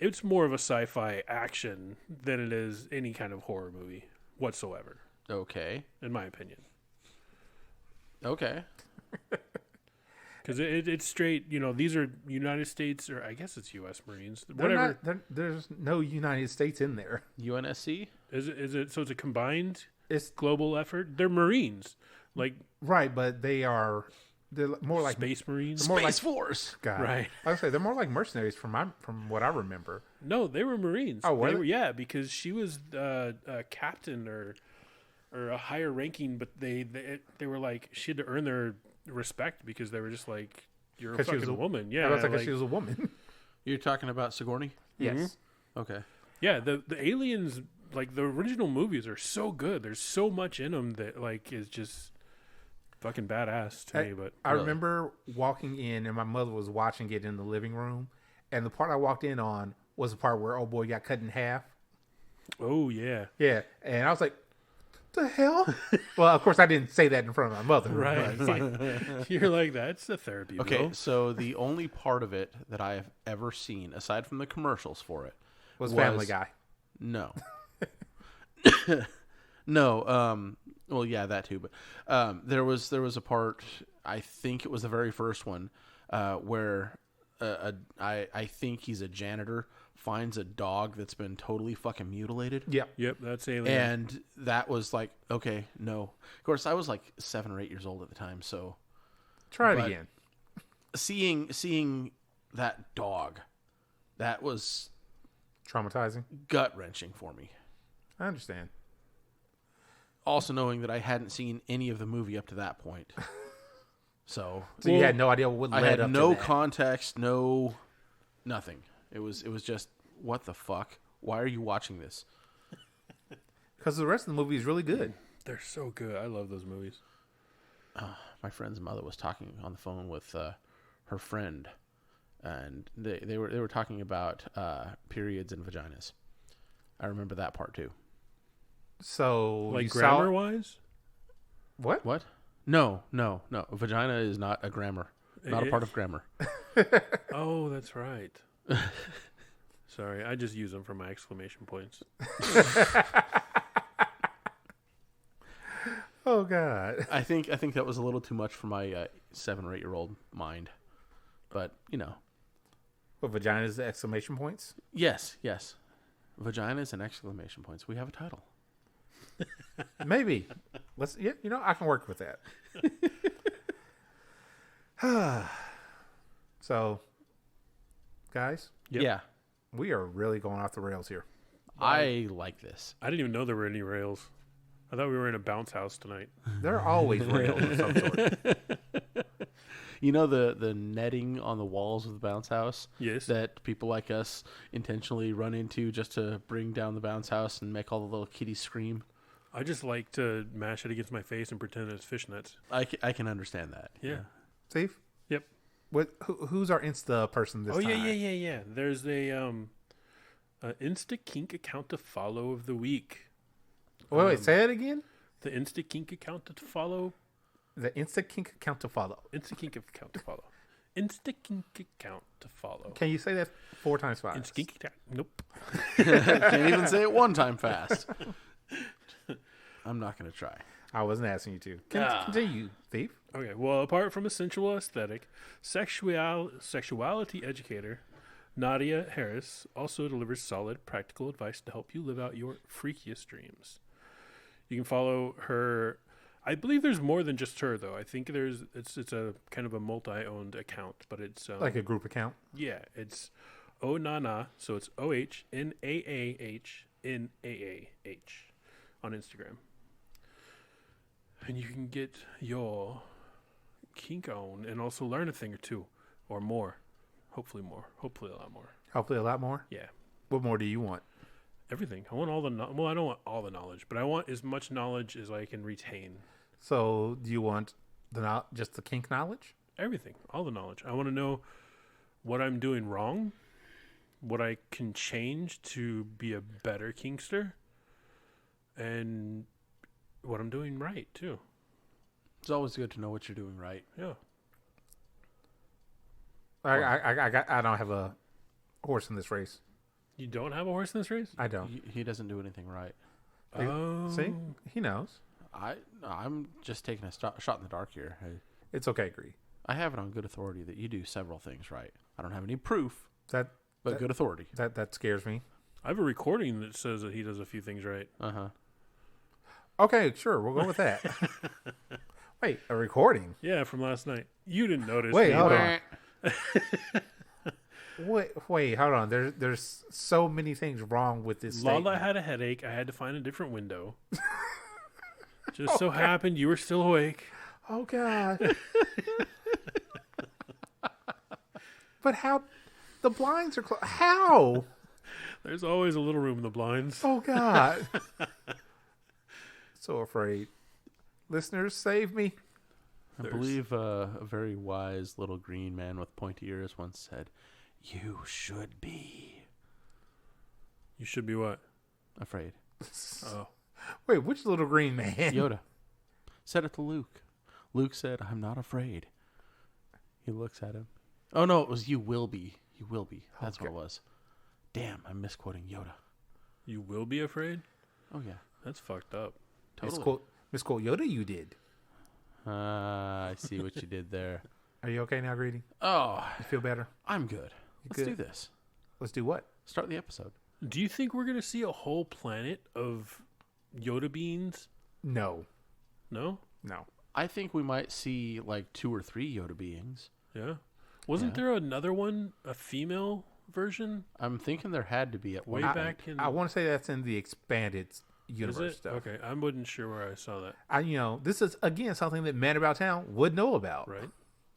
[SPEAKER 4] it's more of a sci-fi action than it is any kind of horror movie whatsoever,
[SPEAKER 3] Okay.
[SPEAKER 4] in my opinion.
[SPEAKER 3] Okay.
[SPEAKER 4] Because it's straight. These are United States, or I guess it's U.S. Marines.
[SPEAKER 2] they're
[SPEAKER 4] Whatever.
[SPEAKER 2] there's no United States in there.
[SPEAKER 3] UNSC?
[SPEAKER 4] Is it? So it's a combined
[SPEAKER 2] It's
[SPEAKER 4] global effort. They're Marines, like
[SPEAKER 2] right, but they're more like
[SPEAKER 4] Space Marines.
[SPEAKER 2] more
[SPEAKER 3] Space
[SPEAKER 2] like-
[SPEAKER 3] Force.
[SPEAKER 2] God.
[SPEAKER 4] Right.
[SPEAKER 2] I would say they're more like mercenaries from what I remember.
[SPEAKER 4] No, they were Marines.
[SPEAKER 2] Oh, were they?
[SPEAKER 4] Yeah, because she was a captain or a higher ranking, but they were like, she had to earn their respect because they were just like, you're a
[SPEAKER 2] 'Cause she was
[SPEAKER 4] fucking
[SPEAKER 2] a-
[SPEAKER 4] woman.
[SPEAKER 2] I
[SPEAKER 4] Yeah,
[SPEAKER 2] was like, she was a woman.
[SPEAKER 3] You're talking about Sigourney?
[SPEAKER 2] Yes.
[SPEAKER 3] Okay.
[SPEAKER 4] yeah. The Aliens, like the original movies, are so good. There's so much in them that like is just fucking badass to me. But
[SPEAKER 2] I remember walking in, and my mother was watching it in the living room, and the part I walked in on was the part where old boy got cut in half.
[SPEAKER 4] oh yeah,
[SPEAKER 2] Yeah, and I was like, "The hell?" Well, of course, I didn't say that in front of my mother.
[SPEAKER 4] right.
[SPEAKER 2] but-
[SPEAKER 4] You're like, that's a therapy.
[SPEAKER 3] Okay,
[SPEAKER 4] Bill.
[SPEAKER 3] so the only part of it that I have ever seen, aside from the commercials for it,
[SPEAKER 2] was Family Guy.
[SPEAKER 3] No. No. Well, yeah, that too. But there was a part. I think it was the very first one where I think he's a janitor, finds a dog that's been totally fucking mutilated.
[SPEAKER 4] Yep, that's Alien.
[SPEAKER 3] And that was like, okay, no. Of course, I was like 7 or 8 years old at the time, so
[SPEAKER 2] Try it
[SPEAKER 3] But-
[SPEAKER 2] again.
[SPEAKER 3] seeing that dog, that was
[SPEAKER 2] Traumatizing.
[SPEAKER 3] gut wrenching for me.
[SPEAKER 2] I understand.
[SPEAKER 3] Also knowing that I hadn't seen any of the movie up to that point. So
[SPEAKER 2] So you had no idea what
[SPEAKER 3] I
[SPEAKER 2] led
[SPEAKER 3] had
[SPEAKER 2] up
[SPEAKER 3] no
[SPEAKER 2] to that.
[SPEAKER 3] context, no nothing. It was just, what the fuck? Why are you watching this?
[SPEAKER 2] Because the rest of the movie is really good.
[SPEAKER 4] They're so good. I love those movies.
[SPEAKER 3] My friend's mother was talking on the phone with her friend, and they were talking about periods and vaginas. I remember that part too.
[SPEAKER 2] So
[SPEAKER 4] Like
[SPEAKER 2] you
[SPEAKER 4] grammar
[SPEAKER 2] saw
[SPEAKER 4] wise?
[SPEAKER 2] what?
[SPEAKER 3] What? No. A vagina is not a grammar. Not a part of grammar.
[SPEAKER 4] Oh, that's right. Sorry, I just use them for my exclamation points.
[SPEAKER 2] Oh God.
[SPEAKER 3] I think that was a little too much for my 7 or 8 year old mind. But
[SPEAKER 2] What vaginas? Exclamation points.
[SPEAKER 3] yes. Vaginas and exclamation points. We have a title.
[SPEAKER 2] Maybe. Let's. Yeah, I can work with that. So, guys,
[SPEAKER 4] Yep.
[SPEAKER 3] Yeah.
[SPEAKER 2] we are really going off the rails here.
[SPEAKER 3] I like this.
[SPEAKER 4] I didn't even know there were any rails. I thought we were in a bounce house tonight.
[SPEAKER 2] There are always rails of some sort.
[SPEAKER 3] You know the netting on the walls of the bounce house?
[SPEAKER 4] Yes.
[SPEAKER 3] That people like us intentionally run into just to bring down the bounce house and make all the little kitties scream?
[SPEAKER 4] I just like to mash it against my face and pretend it's fishnets.
[SPEAKER 3] I can understand that.
[SPEAKER 4] Yeah.
[SPEAKER 2] Steve?
[SPEAKER 4] Yep.
[SPEAKER 2] Who's our Insta person this time?
[SPEAKER 4] Yeah. There's a Insta Kink account to follow of the week.
[SPEAKER 2] Wait, say it again?
[SPEAKER 4] The Insta Kink account to follow.
[SPEAKER 2] The Insta Kink account to follow.
[SPEAKER 4] Insta Kink account to follow. Insta Kink account to follow.
[SPEAKER 2] Can you say that 4 times fast?
[SPEAKER 4] Insta Kink account. Nope.
[SPEAKER 3] Can't even say it one time fast. I'm not going to try.
[SPEAKER 2] I wasn't asking you to. Continue, Thief.
[SPEAKER 4] Okay, well, apart from a sensual aesthetic, sexuality educator Nadia Harris also delivers solid, practical advice to help you live out your freakiest dreams. You can follow her. I believe there's more than just her, though. I think it's a kind of a multi-owned account, but it's
[SPEAKER 2] Like a group account?
[SPEAKER 4] yeah, it's Onana, so it's OHNAAHNAAH on Instagram. And you can get your kink on and also learn a thing or two or more. Hopefully more. Hopefully a lot more.
[SPEAKER 2] Hopefully a lot more?
[SPEAKER 4] Yeah.
[SPEAKER 2] What more do you want?
[SPEAKER 4] Everything. I want all the well, I don't want all the knowledge, but I want as much knowledge as I can retain.
[SPEAKER 2] So do you want just the kink knowledge?
[SPEAKER 4] Everything. All the knowledge. I want to know what I'm doing wrong, what I can change to be a better kinkster, and what I'm doing right, too.
[SPEAKER 3] It's always good to know what you're doing right.
[SPEAKER 4] Yeah.
[SPEAKER 2] I don't have a horse in this race.
[SPEAKER 4] You don't have a horse in this race?
[SPEAKER 2] I don't.
[SPEAKER 3] He doesn't do anything right.
[SPEAKER 4] Oh.
[SPEAKER 2] See? He knows.
[SPEAKER 3] I'm just taking a shot in the dark here.
[SPEAKER 2] It's okay, Gree.
[SPEAKER 3] I have it on good authority that you do several things right. I don't have any proof,
[SPEAKER 2] That
[SPEAKER 3] good authority.
[SPEAKER 2] that scares me.
[SPEAKER 4] I have a recording that says that he does a few things right.
[SPEAKER 3] Uh-huh.
[SPEAKER 2] Okay, sure. We'll go with that. Wait, a recording?
[SPEAKER 4] Yeah, from last night. You didn't notice.
[SPEAKER 2] Wait,
[SPEAKER 4] me,
[SPEAKER 2] hold
[SPEAKER 4] but-
[SPEAKER 2] on. Wait, hold on. There's so many things wrong with this
[SPEAKER 4] Lala
[SPEAKER 2] statement.
[SPEAKER 4] had a headache. I had to find a different window. Just so happened you were still awake.
[SPEAKER 2] Oh, God. But how? The blinds are closed. How?
[SPEAKER 4] There's always a little room in the blinds.
[SPEAKER 2] Oh, God. So afraid. Listeners, save me.
[SPEAKER 3] I believe a very wise little green man with pointy ears once said, "You should be
[SPEAKER 4] You should be what?
[SPEAKER 3] afraid."
[SPEAKER 4] Oh.
[SPEAKER 2] Wait, which little green man?
[SPEAKER 3] Yoda said it to Luke. Luke said, "I'm not afraid." He looks at him. Oh, no, it was "you will be." You will be. That's what it was. Damn, I'm misquoting Yoda.
[SPEAKER 4] You will be afraid?
[SPEAKER 3] Oh, yeah.
[SPEAKER 4] That's fucked up.
[SPEAKER 3] Totally.
[SPEAKER 2] Misquote Yoda, you did.
[SPEAKER 3] I see what you did there.
[SPEAKER 2] Are you okay now, Greedy?
[SPEAKER 3] Oh,
[SPEAKER 2] You feel better?
[SPEAKER 3] I'm good. Let's
[SPEAKER 2] good?
[SPEAKER 3] do this.
[SPEAKER 2] Let's do what?
[SPEAKER 3] Start the episode.
[SPEAKER 4] Do you think we're going to see a whole planet of Yoda beans?
[SPEAKER 2] No.
[SPEAKER 4] No?
[SPEAKER 2] No.
[SPEAKER 3] I think we might see like 2 or 3 Yoda beings.
[SPEAKER 4] Yeah. Wasn't there another one, a female version?
[SPEAKER 3] I'm thinking there had to be at
[SPEAKER 4] Way
[SPEAKER 3] one
[SPEAKER 4] back
[SPEAKER 3] point.
[SPEAKER 4] in...
[SPEAKER 2] I want to say that's in the expanded
[SPEAKER 4] Is
[SPEAKER 2] universe
[SPEAKER 4] it?
[SPEAKER 2] stuff.
[SPEAKER 4] Okay, I wasn't sure where I saw that.
[SPEAKER 2] This is, again, something that Man About Town would know about.
[SPEAKER 4] Right?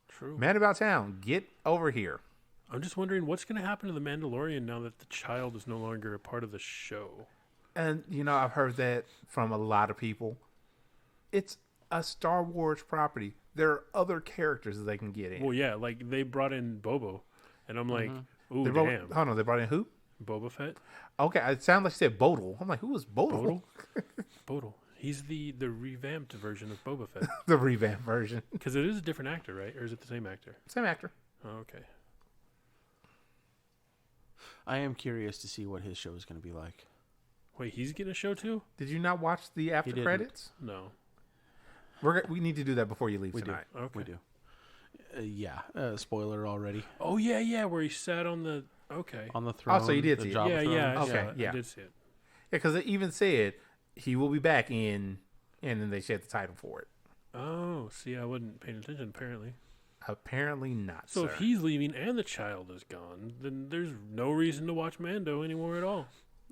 [SPEAKER 4] True.
[SPEAKER 2] Man About Town, get over here.
[SPEAKER 4] I'm just wondering what's going to happen to the Mandalorian now that the child is no longer a part of the show.
[SPEAKER 2] And, I've heard that from a lot of people. It's a Star Wars property. There are other characters that they can get in.
[SPEAKER 4] Well, yeah, like they brought in Bobo, and I'm like, ooh,
[SPEAKER 2] They
[SPEAKER 4] damn,
[SPEAKER 2] hold on, they brought in who?
[SPEAKER 4] Boba Fett,
[SPEAKER 2] Okay, it sounded like you said Bodal. I'm like, who was Bodal?
[SPEAKER 4] Bodal, Bodal. He's the revamped version of Boba Fett
[SPEAKER 2] The revamped version.
[SPEAKER 4] because it is a different actor, right? Or is it the same actor?
[SPEAKER 2] Same actor.
[SPEAKER 4] Oh, okay.
[SPEAKER 3] I am curious to see what his show is going to be like.
[SPEAKER 4] Wait, he's getting a show too?
[SPEAKER 2] Did you not watch the after
[SPEAKER 3] didn't.
[SPEAKER 2] credits?
[SPEAKER 4] No.
[SPEAKER 2] We need to do that before you leave tonight.
[SPEAKER 4] Okay.
[SPEAKER 3] We do. Yeah. Spoiler already.
[SPEAKER 4] Oh yeah, where he sat on the. Okay.
[SPEAKER 3] On the throne.
[SPEAKER 2] so you did
[SPEAKER 3] the
[SPEAKER 2] see it.
[SPEAKER 3] Jabba
[SPEAKER 4] Yeah,
[SPEAKER 3] throne.
[SPEAKER 4] yeah,
[SPEAKER 2] Okay,
[SPEAKER 4] yeah,
[SPEAKER 2] yeah.
[SPEAKER 4] I did see it.
[SPEAKER 2] Yeah, because it even said he will be back in, and then they said the title for it.
[SPEAKER 4] Oh, see, I wasn't paying attention apparently.
[SPEAKER 2] Apparently not.
[SPEAKER 4] So
[SPEAKER 2] sir.
[SPEAKER 4] if he's leaving and the child is gone, then there's no reason to watch Mando anymore at all.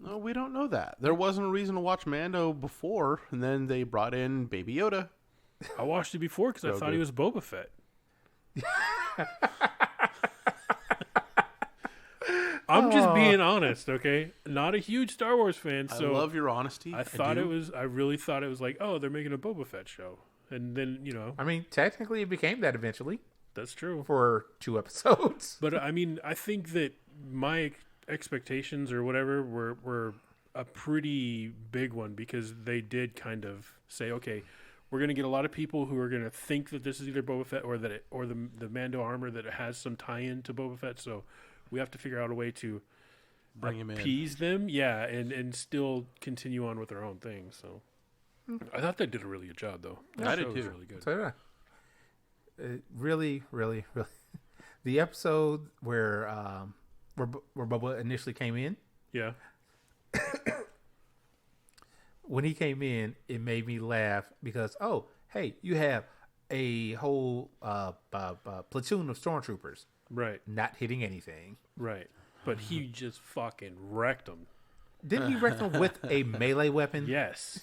[SPEAKER 3] No, we don't know that. There wasn't a reason to watch Mando before, and then they brought in Baby Yoda.
[SPEAKER 4] I watched it before because I thought he was Boba Fett. I'm just being honest, okay? Not a huge Star Wars fan, so
[SPEAKER 3] I love your honesty.
[SPEAKER 4] I really thought it was like, oh, they're making a Boba Fett show. And then,
[SPEAKER 2] I mean, technically it became that eventually
[SPEAKER 4] that's true.
[SPEAKER 2] for 2 episodes.
[SPEAKER 4] But I mean, I think that my expectations or whatever were a pretty big one because they did kind of say, okay, we're going to get a lot of people who are going to think that this is either Boba Fett or the Mando armor that it has some tie-in to Boba Fett. So we have to figure out a way to
[SPEAKER 3] Bring him in.
[SPEAKER 4] appease them, yeah, and still continue on with their own thing. So I thought they did a really good job, though.
[SPEAKER 3] I did
[SPEAKER 4] show was
[SPEAKER 3] too.
[SPEAKER 4] really good.
[SPEAKER 2] So yeah, really, really, really. The episode where Boba initially came in,
[SPEAKER 4] Yeah.
[SPEAKER 2] when he came in, it made me laugh because hey, you have a whole platoon of stormtroopers
[SPEAKER 4] Right.
[SPEAKER 2] not hitting anything.
[SPEAKER 4] Right. But he just fucking wrecked them.
[SPEAKER 2] Didn't he wreck them with a melee weapon?
[SPEAKER 4] Yes.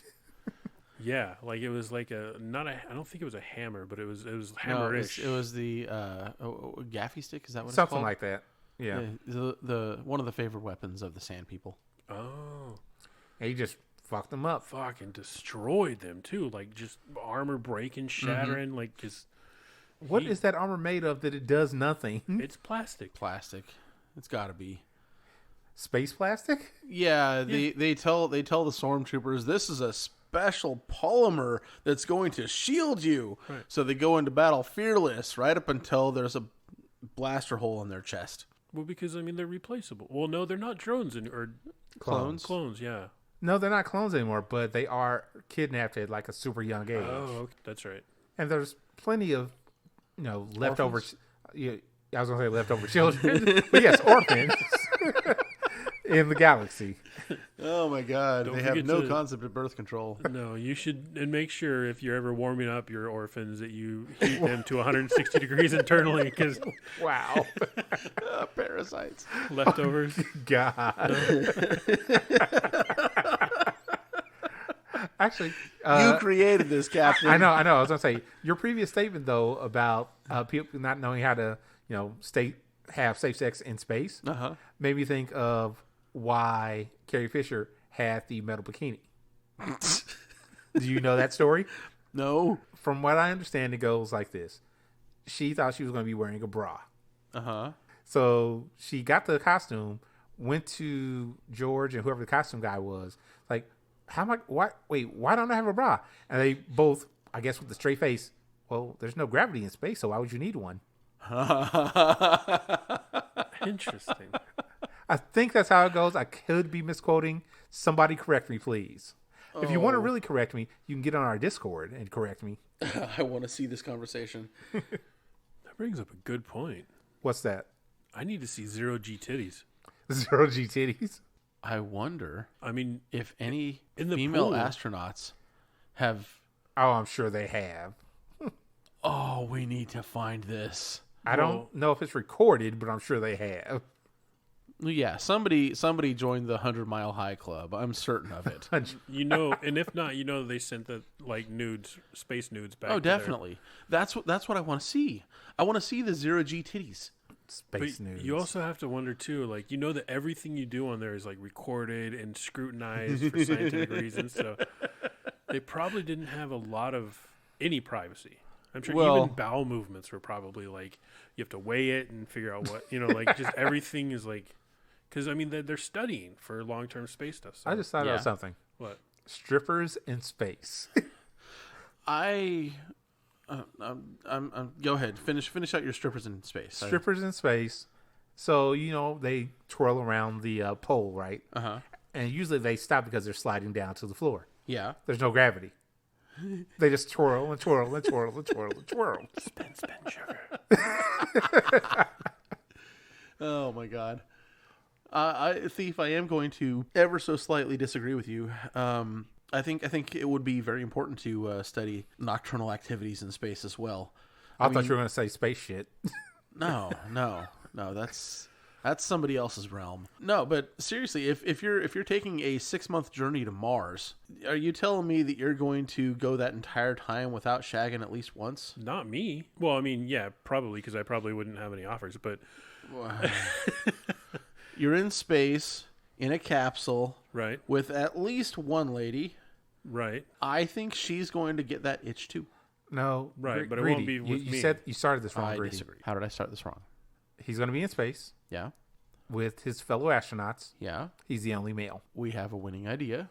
[SPEAKER 4] Yeah, like it was like I don't think it was a hammer, but it was
[SPEAKER 3] No,
[SPEAKER 4] hammerish.
[SPEAKER 3] it was the gaffy stick. Is that what
[SPEAKER 2] Something
[SPEAKER 3] it's called?
[SPEAKER 2] like that. Yeah.
[SPEAKER 3] The one of the favorite weapons of the Sand People.
[SPEAKER 4] Oh,
[SPEAKER 2] And he just fucked them up.
[SPEAKER 4] fucking destroyed them too. Like just armor breaking, shattering. Like just
[SPEAKER 2] What is that armor made of that it does nothing?
[SPEAKER 4] it's plastic.
[SPEAKER 3] Plastic. It's got to be.
[SPEAKER 2] Space plastic?
[SPEAKER 3] Yeah, they tell the stormtroopers this is a special polymer that's going to shield you.
[SPEAKER 4] Right.
[SPEAKER 3] So they go into battle fearless right up until there's a blaster hole in their chest.
[SPEAKER 4] Well, because I mean they're replaceable. Well, no, they're not drones or
[SPEAKER 3] Clones.
[SPEAKER 4] clones. Yeah.
[SPEAKER 2] No, they're not clones anymore, but they are kidnapped at like a super young age.
[SPEAKER 4] Oh, okay. That's right.
[SPEAKER 2] And there's plenty of, leftover. Yeah, I was going to say leftover children, but yes, orphans in the galaxy.
[SPEAKER 3] Oh my God!
[SPEAKER 4] Don't
[SPEAKER 3] They have
[SPEAKER 4] forget
[SPEAKER 3] no
[SPEAKER 4] to-
[SPEAKER 3] concept of birth control.
[SPEAKER 4] No, you should and make sure if you're ever warming up your orphans that you heat them to 160 degrees internally because
[SPEAKER 2] Wow.
[SPEAKER 3] Parasites.
[SPEAKER 4] leftovers.
[SPEAKER 2] God. Actually,
[SPEAKER 3] You created this, Captain.
[SPEAKER 2] I know. I was going to say, your previous statement, though, about people not knowing how to, have safe sex in space
[SPEAKER 3] Uh-huh.
[SPEAKER 2] made me think of why Carrie Fisher had the metal bikini. Do you know that story?
[SPEAKER 3] No.
[SPEAKER 2] From what I understand, it goes like this. She thought she was going to be wearing a bra.
[SPEAKER 3] Uh-huh.
[SPEAKER 2] So she got the costume, went to George and whoever the costume guy was, like, why don't I have a bra? And they both, I guess with the straight face, well, there's no gravity in space, so why would you need one?
[SPEAKER 4] Interesting.
[SPEAKER 2] I think that's how it goes. I could be misquoting. Somebody correct me, please. If you want to really correct me, you can get on our Discord and correct me.
[SPEAKER 3] I want to see this conversation.
[SPEAKER 4] That brings up a good point.
[SPEAKER 2] What's that?
[SPEAKER 4] I need to see zero G titties.
[SPEAKER 2] 0G titties?
[SPEAKER 3] I wonder
[SPEAKER 4] I mean,
[SPEAKER 3] if any
[SPEAKER 4] In the
[SPEAKER 3] female
[SPEAKER 4] pool.
[SPEAKER 3] astronauts have.
[SPEAKER 2] Oh, I'm sure they have.
[SPEAKER 3] Oh, we need to find this.
[SPEAKER 2] I don't know if it's recorded, but I'm sure they have.
[SPEAKER 3] Yeah, somebody joined the 100 Mile High Club. I'm certain of it.
[SPEAKER 4] and if not, they sent the nudes, space nudes back.
[SPEAKER 3] Oh,
[SPEAKER 4] to their-
[SPEAKER 3] definitely. That's what I want to see. I want to see the 0G titties.
[SPEAKER 2] Space
[SPEAKER 4] But
[SPEAKER 2] news.
[SPEAKER 4] you also have to wonder too, that everything you do on there is recorded and scrutinized for scientific reasons. So they probably didn't have a lot of any privacy. I'm sure
[SPEAKER 3] Well-
[SPEAKER 4] even bowel movements were probably you have to weigh it and figure out what just everything is because I mean they're studying for long-term space stuff. So
[SPEAKER 2] I just thought
[SPEAKER 3] Yeah.
[SPEAKER 2] of something.
[SPEAKER 4] what?
[SPEAKER 2] Strippers in space.
[SPEAKER 3] I'm go ahead. Finish out your strippers in space.
[SPEAKER 2] Strippers in space. So, they twirl around the pole, right?
[SPEAKER 3] Uh-huh.
[SPEAKER 2] And usually they stop because they're sliding down to the floor.
[SPEAKER 3] Yeah.
[SPEAKER 2] There's no gravity. They just twirl and twirl and twirl and twirl and twirl.
[SPEAKER 4] Spin, sugar.
[SPEAKER 3] Oh my God. Thief, I am going to ever so slightly disagree with you. I think it would be very important to study nocturnal activities in space as well.
[SPEAKER 2] I thought you were going to say space shit.
[SPEAKER 3] No. That's That's somebody else's realm. No, but seriously, if you're taking a 6-month journey to Mars, are you telling me that you're going to go that entire time without shagging at least once?
[SPEAKER 4] Not me. Well, I mean, yeah, probably, because I probably wouldn't have any offers. But
[SPEAKER 3] You're in space in a capsule,
[SPEAKER 4] right,
[SPEAKER 3] with at least one lady.
[SPEAKER 4] right,
[SPEAKER 3] I think she's going to get that itch too.
[SPEAKER 2] No,
[SPEAKER 4] right. But it
[SPEAKER 2] Greedy,
[SPEAKER 4] won't be with
[SPEAKER 2] you
[SPEAKER 4] me.
[SPEAKER 2] said you started this wrong.
[SPEAKER 3] I
[SPEAKER 2] Greedy.
[SPEAKER 3] disagree. How did I start this wrong?
[SPEAKER 2] He's going to be in space
[SPEAKER 3] Yeah,
[SPEAKER 2] with his fellow astronauts.
[SPEAKER 3] yeah.
[SPEAKER 2] He's the only male.
[SPEAKER 3] We have a winning idea.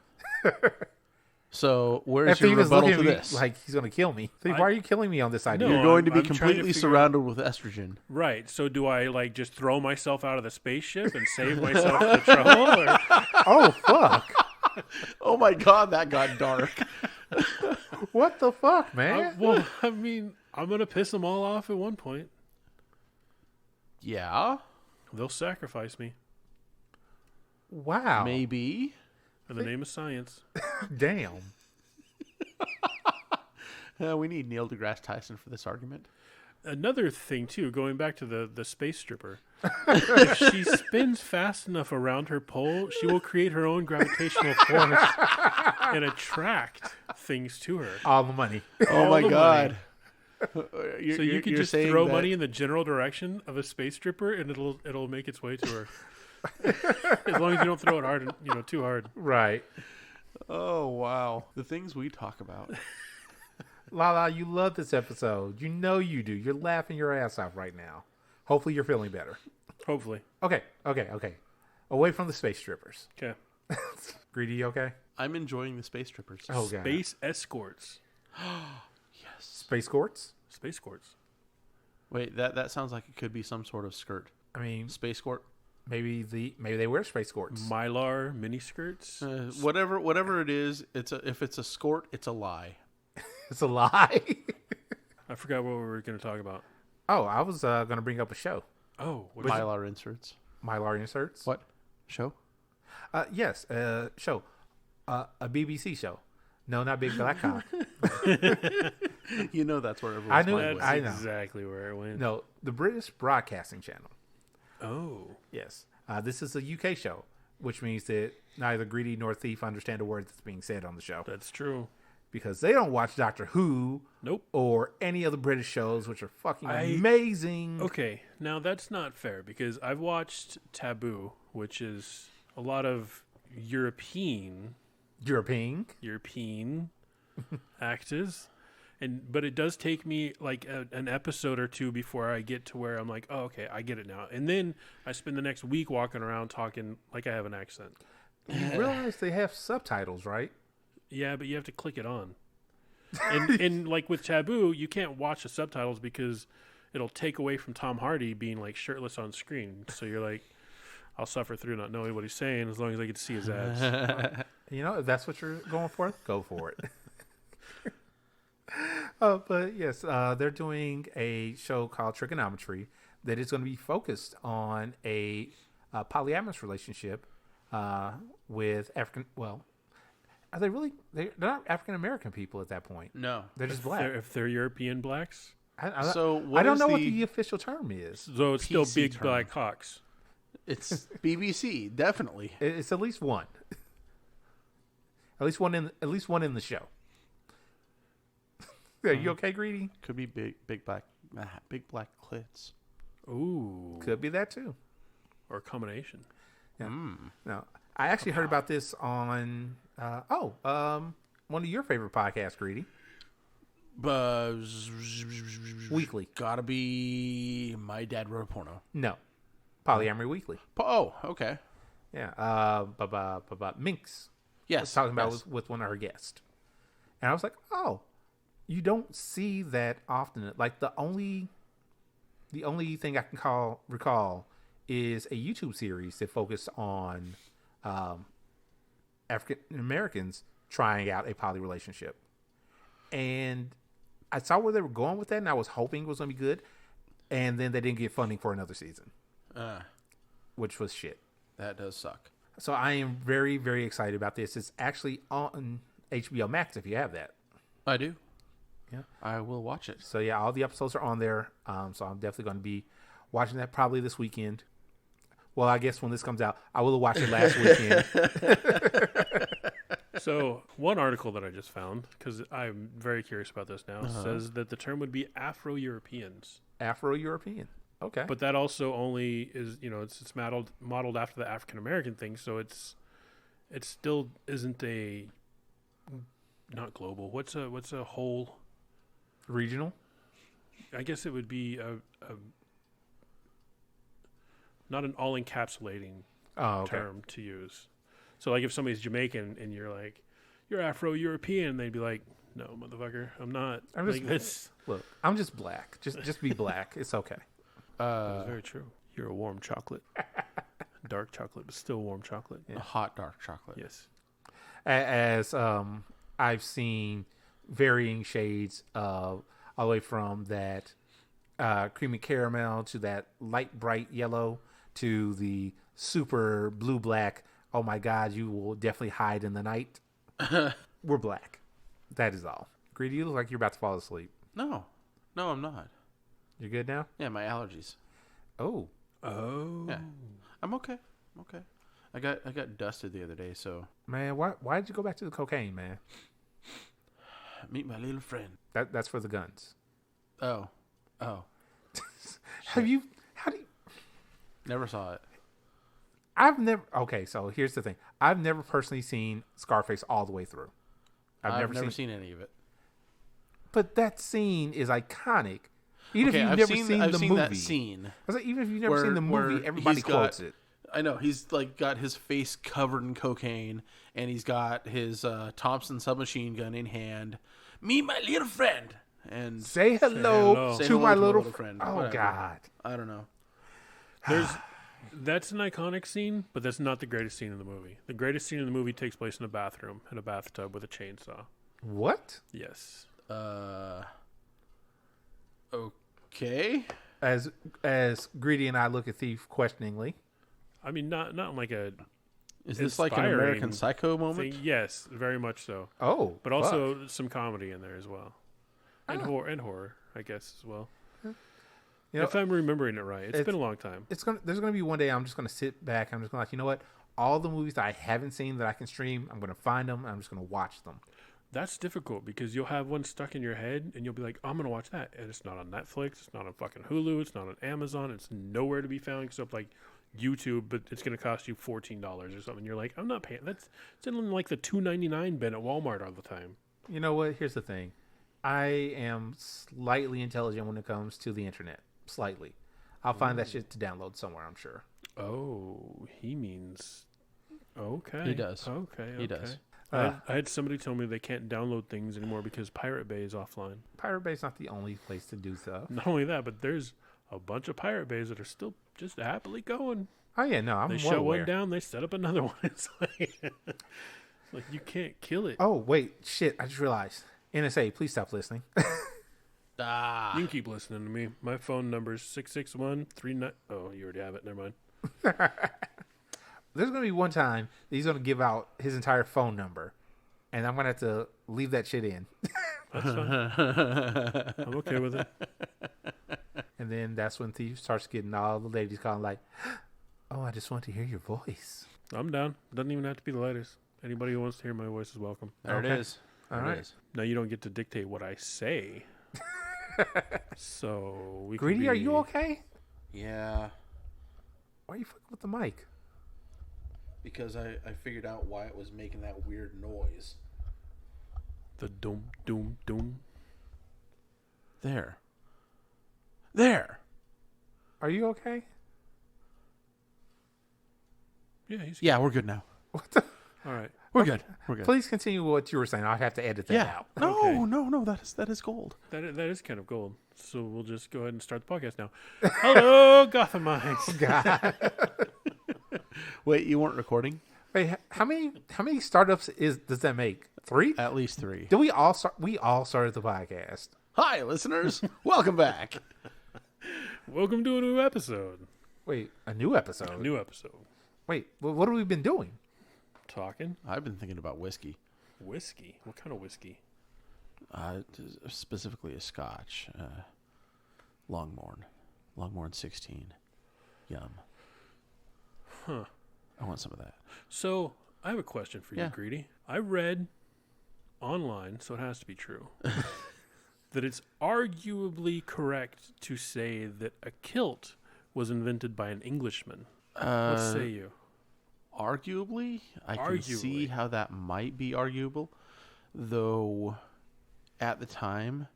[SPEAKER 3] So where's
[SPEAKER 2] After
[SPEAKER 3] your
[SPEAKER 2] he was
[SPEAKER 3] rebuttal
[SPEAKER 2] looking
[SPEAKER 3] to
[SPEAKER 2] at me
[SPEAKER 3] this?
[SPEAKER 2] like he's going to kill me. Why are you killing me on this idea?
[SPEAKER 4] No,
[SPEAKER 3] You're going to be
[SPEAKER 4] I'm trying to
[SPEAKER 3] completely
[SPEAKER 4] figure
[SPEAKER 3] surrounded with estrogen.
[SPEAKER 4] Right. So do I like just throw myself out of the spaceship and save myself the trouble? Or...
[SPEAKER 2] Oh, fuck.
[SPEAKER 3] Oh my god, that got dark.
[SPEAKER 2] What the fuck, man?
[SPEAKER 4] well, I mean, I'm gonna piss them all off at one point.
[SPEAKER 3] Yeah,
[SPEAKER 4] They'll sacrifice me
[SPEAKER 2] Wow.
[SPEAKER 3] maybe.
[SPEAKER 4] in the name of science.
[SPEAKER 2] Damn.
[SPEAKER 3] We need Neil deGrasse Tyson for this argument.
[SPEAKER 4] Another thing too, going back to the space stripper, if she spins fast enough around her pole, she will create her own gravitational force and attract things to her.
[SPEAKER 2] All the money.
[SPEAKER 3] Oh
[SPEAKER 4] All
[SPEAKER 3] my
[SPEAKER 4] the
[SPEAKER 3] god.
[SPEAKER 4] So you can just throw money in the general direction of a space stripper, and it'll make its way to her. As long as you don't throw it hard, too hard.
[SPEAKER 2] Right.
[SPEAKER 3] Oh wow, the things we talk about.
[SPEAKER 2] Lala, you love this episode. You know you do. You're laughing your ass off right now. Hopefully you're feeling better.
[SPEAKER 4] Hopefully.
[SPEAKER 2] Okay. Away from the space strippers.
[SPEAKER 4] Okay.
[SPEAKER 2] Greedy, you okay?
[SPEAKER 3] I'm enjoying the space strippers.
[SPEAKER 2] Oh, God.
[SPEAKER 4] Space escorts.
[SPEAKER 2] Space courts?
[SPEAKER 4] Space escorts.
[SPEAKER 3] Wait, that sounds like it could be some sort of skirt.
[SPEAKER 2] I mean,
[SPEAKER 3] Space court.
[SPEAKER 2] maybe they wear space courts.
[SPEAKER 4] Mylar miniskirts.
[SPEAKER 3] Whatever it is, if it's a skort, it's a lie.
[SPEAKER 2] It's a lie.
[SPEAKER 4] I forgot what we were going to talk about.
[SPEAKER 2] Oh, I was going to bring up a show.
[SPEAKER 4] Oh, what is it?
[SPEAKER 3] Mylar inserts.
[SPEAKER 2] Mylar inserts.
[SPEAKER 3] What? Show?
[SPEAKER 2] Yes, show. A BBC show. No, not Big Black Cock.
[SPEAKER 3] You know that's where everyone's
[SPEAKER 2] I knew-
[SPEAKER 3] mind
[SPEAKER 4] That's
[SPEAKER 3] went.
[SPEAKER 2] I know.
[SPEAKER 4] exactly where it went.
[SPEAKER 2] No, the British Broadcasting Channel.
[SPEAKER 4] Oh.
[SPEAKER 2] Yes. This is a UK show, which means that neither Greedy nor Thief understand a word that's being said on the show.
[SPEAKER 4] That's true.
[SPEAKER 2] Because they don't watch Doctor Who
[SPEAKER 4] Nope.
[SPEAKER 2] or any other British shows, which are fucking
[SPEAKER 4] I-
[SPEAKER 2] amazing.
[SPEAKER 4] Okay, now that's not fair because I've watched Taboo, which is a lot of European actors, but it does take me like an episode or two before I get to where I'm like, oh, okay, I get it now. And then I spend the next week walking around talking like I have an accent.
[SPEAKER 2] You realize they have subtitles, right?
[SPEAKER 4] Yeah, but you have to click it on. And like with Taboo, you can't watch the subtitles because it'll take away from Tom Hardy being like shirtless on screen. So you're like, I'll suffer through not knowing what he's saying as long as I get to see his abs.
[SPEAKER 2] You know, if that's what you're going for, go for it. But yes, they're doing a show called Trigonometry that is going to be focused on a polyamorous relationship with African. Well, are they really? They're not African American people at that point.
[SPEAKER 3] No.
[SPEAKER 2] They're just black.
[SPEAKER 4] If they're European blacks,
[SPEAKER 3] So
[SPEAKER 2] I
[SPEAKER 3] what
[SPEAKER 2] don't
[SPEAKER 3] is
[SPEAKER 2] know what
[SPEAKER 3] the-
[SPEAKER 2] the official term is.
[SPEAKER 4] so it's still
[SPEAKER 3] PC
[SPEAKER 4] big
[SPEAKER 3] term.
[SPEAKER 4] black cocks.
[SPEAKER 3] It's BBC, definitely.
[SPEAKER 2] It's at least one. At least one in the show. Are you okay, Greedy?
[SPEAKER 3] Could be big black clits.
[SPEAKER 4] Ooh,
[SPEAKER 2] Could be that too.
[SPEAKER 4] or a combination.
[SPEAKER 2] No, I actually heard about this on one of your favorite podcasts, Greedy. Weekly.
[SPEAKER 3] Gotta be My Dad Wrote a Porno.
[SPEAKER 2] No, Polyamory Weekly.
[SPEAKER 3] Oh, okay.
[SPEAKER 2] Yeah. Minx.
[SPEAKER 3] Yes.
[SPEAKER 2] Talking about
[SPEAKER 3] yes.
[SPEAKER 2] with one of her guests, and I was like, oh, you don't see that often. Like the only thing I can recall is a YouTube series that focused on African Americans trying out a poly relationship, and I saw where they were going with that, and I was hoping it was going to be good, and then they didn't get funding for another season, which was shit.
[SPEAKER 3] That does suck.
[SPEAKER 2] So I am very, very excited about this. It's actually on HBO Max if you have that.
[SPEAKER 3] I do.
[SPEAKER 2] Yeah.
[SPEAKER 3] I will watch it.
[SPEAKER 2] So yeah, all the episodes are on there. So I'm definitely going to be watching that probably this weekend. Well, I guess when this comes out, I will have watched it last weekend.
[SPEAKER 4] So, one article that I just found, because I'm very curious about this now, says that the term would be Afro-Europeans.
[SPEAKER 2] Afro-European. Okay.
[SPEAKER 4] But that also only is, it's modeled after the African-American thing, so it still isn't not global. What's a whole...
[SPEAKER 2] Regional?
[SPEAKER 4] I guess it would be a not an all-encapsulating term to use. So, like, if somebody's Jamaican and you're like, you're Afro-European, they'd be like, no, motherfucker, I'm not.
[SPEAKER 2] Look, I'm just black. Just be black. It's okay.
[SPEAKER 4] That's very true. You're a warm chocolate. Dark chocolate, but still warm chocolate.
[SPEAKER 3] A hot dark chocolate.
[SPEAKER 4] Yes.
[SPEAKER 2] As I've seen varying shades of all the way from that creamy caramel to that light bright yellow to the super blue black. Oh my God, you will definitely hide in the night. We're black. That is all. Greedy, you look like you're about to fall asleep.
[SPEAKER 3] No, I'm not.
[SPEAKER 2] You're good now?
[SPEAKER 3] Yeah, my allergies.
[SPEAKER 2] Oh.
[SPEAKER 3] Yeah, I'm okay. I got dusted the other day, so.
[SPEAKER 2] Man, why did you go back to the cocaine, man?
[SPEAKER 3] Meet my little friend.
[SPEAKER 2] That's for the guns.
[SPEAKER 3] Oh.
[SPEAKER 2] How do you...
[SPEAKER 3] Never saw it.
[SPEAKER 2] Okay, so here's the thing. I've never personally seen Scarface all the way through.
[SPEAKER 3] I've never seen any of it.
[SPEAKER 2] But that scene is iconic. Even if you've
[SPEAKER 3] I've
[SPEAKER 2] never
[SPEAKER 3] seen
[SPEAKER 2] seen the movie.
[SPEAKER 3] that scene.
[SPEAKER 2] I was like, even if you've never seen the movie, everybody quotes it.
[SPEAKER 3] I know. He's like got his face covered in cocaine, and he's got his Thompson submachine gun in hand. Meet my little friend. And
[SPEAKER 2] Say hello
[SPEAKER 3] Say
[SPEAKER 2] to
[SPEAKER 3] hello
[SPEAKER 2] my
[SPEAKER 3] to
[SPEAKER 2] little
[SPEAKER 3] friend.
[SPEAKER 2] Oh,
[SPEAKER 3] Whatever.
[SPEAKER 2] God.
[SPEAKER 3] I don't know.
[SPEAKER 4] That's an iconic scene, but that's not the greatest scene in the movie. The greatest scene in the movie takes place in a bathroom, in a bathtub with a chainsaw.
[SPEAKER 2] What?
[SPEAKER 4] Yes.
[SPEAKER 3] Okay.
[SPEAKER 2] As Greedy and I look at Thief questioningly.
[SPEAKER 4] I mean, not like a...
[SPEAKER 3] Is this like an American Psycho moment?
[SPEAKER 4] thing. Yes, very much so.
[SPEAKER 2] Oh,
[SPEAKER 4] But also some comedy in there as well. And horror, I guess, as well.
[SPEAKER 2] You know,
[SPEAKER 4] if I'm remembering it right. It's been a long time.
[SPEAKER 2] There's gonna be one day I'm just gonna sit back. I'm just gonna you know what? All the movies that I haven't seen that I can stream, I'm gonna find them. And I'm just gonna watch them.
[SPEAKER 4] That's difficult because you'll have one stuck in your head and you'll be like, I'm going to watch that. And it's not on Netflix. It's not on fucking Hulu. It's not on Amazon. It's nowhere to be found except like YouTube, but it's going to cost you $14 or something. You're like, I'm not paying. It's in like the $2.99 bin at Walmart all the time.
[SPEAKER 2] You know what? Here's the thing. I am slightly intelligent when it comes to the internet. Slightly. I'll find that shit to download somewhere, I'm sure.
[SPEAKER 4] Oh, he means... Okay.
[SPEAKER 3] He does.
[SPEAKER 4] Okay.
[SPEAKER 3] He does.
[SPEAKER 4] I had somebody tell me they can't download things anymore because Pirate Bay is offline.
[SPEAKER 2] Pirate Bay's not the only place to do stuff.
[SPEAKER 4] Not only that, but there's a bunch of Pirate Bays that are still just happily going.
[SPEAKER 2] Oh, yeah, no, I'm
[SPEAKER 4] They
[SPEAKER 2] well
[SPEAKER 4] shut
[SPEAKER 2] aware.
[SPEAKER 4] one down, they set up another one. It's like you can't kill it.
[SPEAKER 2] Oh, wait, shit, I just realized. NSA, please stop listening.
[SPEAKER 4] You can keep listening to me. My phone number is 661-39... Oh, you already have it. Never mind.
[SPEAKER 2] There's going to be one time that he's going to give out his entire phone number, and I'm going to have to leave that shit in.
[SPEAKER 4] That's fine. I'm okay with it.
[SPEAKER 2] And then that's when Thief starts getting all the ladies calling like, oh, I just want to hear your voice.
[SPEAKER 4] I'm down. Doesn't even have to be the ladies. Anybody who wants to hear my voice is welcome.
[SPEAKER 3] There
[SPEAKER 2] Okay.
[SPEAKER 3] it is.
[SPEAKER 2] All
[SPEAKER 3] There
[SPEAKER 2] right.
[SPEAKER 3] it is.
[SPEAKER 4] Now, you don't get to dictate what I say. So, we
[SPEAKER 2] Greedy,
[SPEAKER 4] can
[SPEAKER 2] are you okay?
[SPEAKER 3] Yeah,
[SPEAKER 2] Why are you fucking with the mic?
[SPEAKER 3] because I figured out why it was making that weird noise.
[SPEAKER 4] The doom, doom, doom.
[SPEAKER 3] There.
[SPEAKER 2] Are you okay?
[SPEAKER 4] Yeah, he's
[SPEAKER 3] Yeah, we're good now.
[SPEAKER 2] What the?
[SPEAKER 4] all right.
[SPEAKER 3] We're good.
[SPEAKER 2] Please continue what you were saying. I'll have to edit that
[SPEAKER 3] Yeah.
[SPEAKER 2] out.
[SPEAKER 3] No, no. That is gold.
[SPEAKER 4] That is kind of gold. So we'll just go ahead and start the podcast now. Hello, Gothamites.
[SPEAKER 2] God.
[SPEAKER 3] Wait, you weren't recording?
[SPEAKER 2] Wait, how many startups does that make? 3?
[SPEAKER 3] At least 3.
[SPEAKER 2] Did we all start? We all started the podcast.
[SPEAKER 3] Hi, listeners. Welcome back.
[SPEAKER 4] Welcome to a new episode.
[SPEAKER 2] Wait, a new episode?
[SPEAKER 4] New episode.
[SPEAKER 2] Wait, what have we been doing?
[SPEAKER 4] Talking
[SPEAKER 3] I've been thinking about whiskey.
[SPEAKER 4] whiskey. What kind of whiskey?
[SPEAKER 3] Specifically a Scotch. Longmorn 16. Yum. I want some of that.
[SPEAKER 4] So I have a question for you,
[SPEAKER 3] Yeah.
[SPEAKER 4] Greedy. I read online, so it has to be true, that it's arguably correct to say that a kilt was invented by an Englishman. What say you?
[SPEAKER 3] Arguably, I can see
[SPEAKER 4] Arguably.
[SPEAKER 3] how that might be arguable, though at the time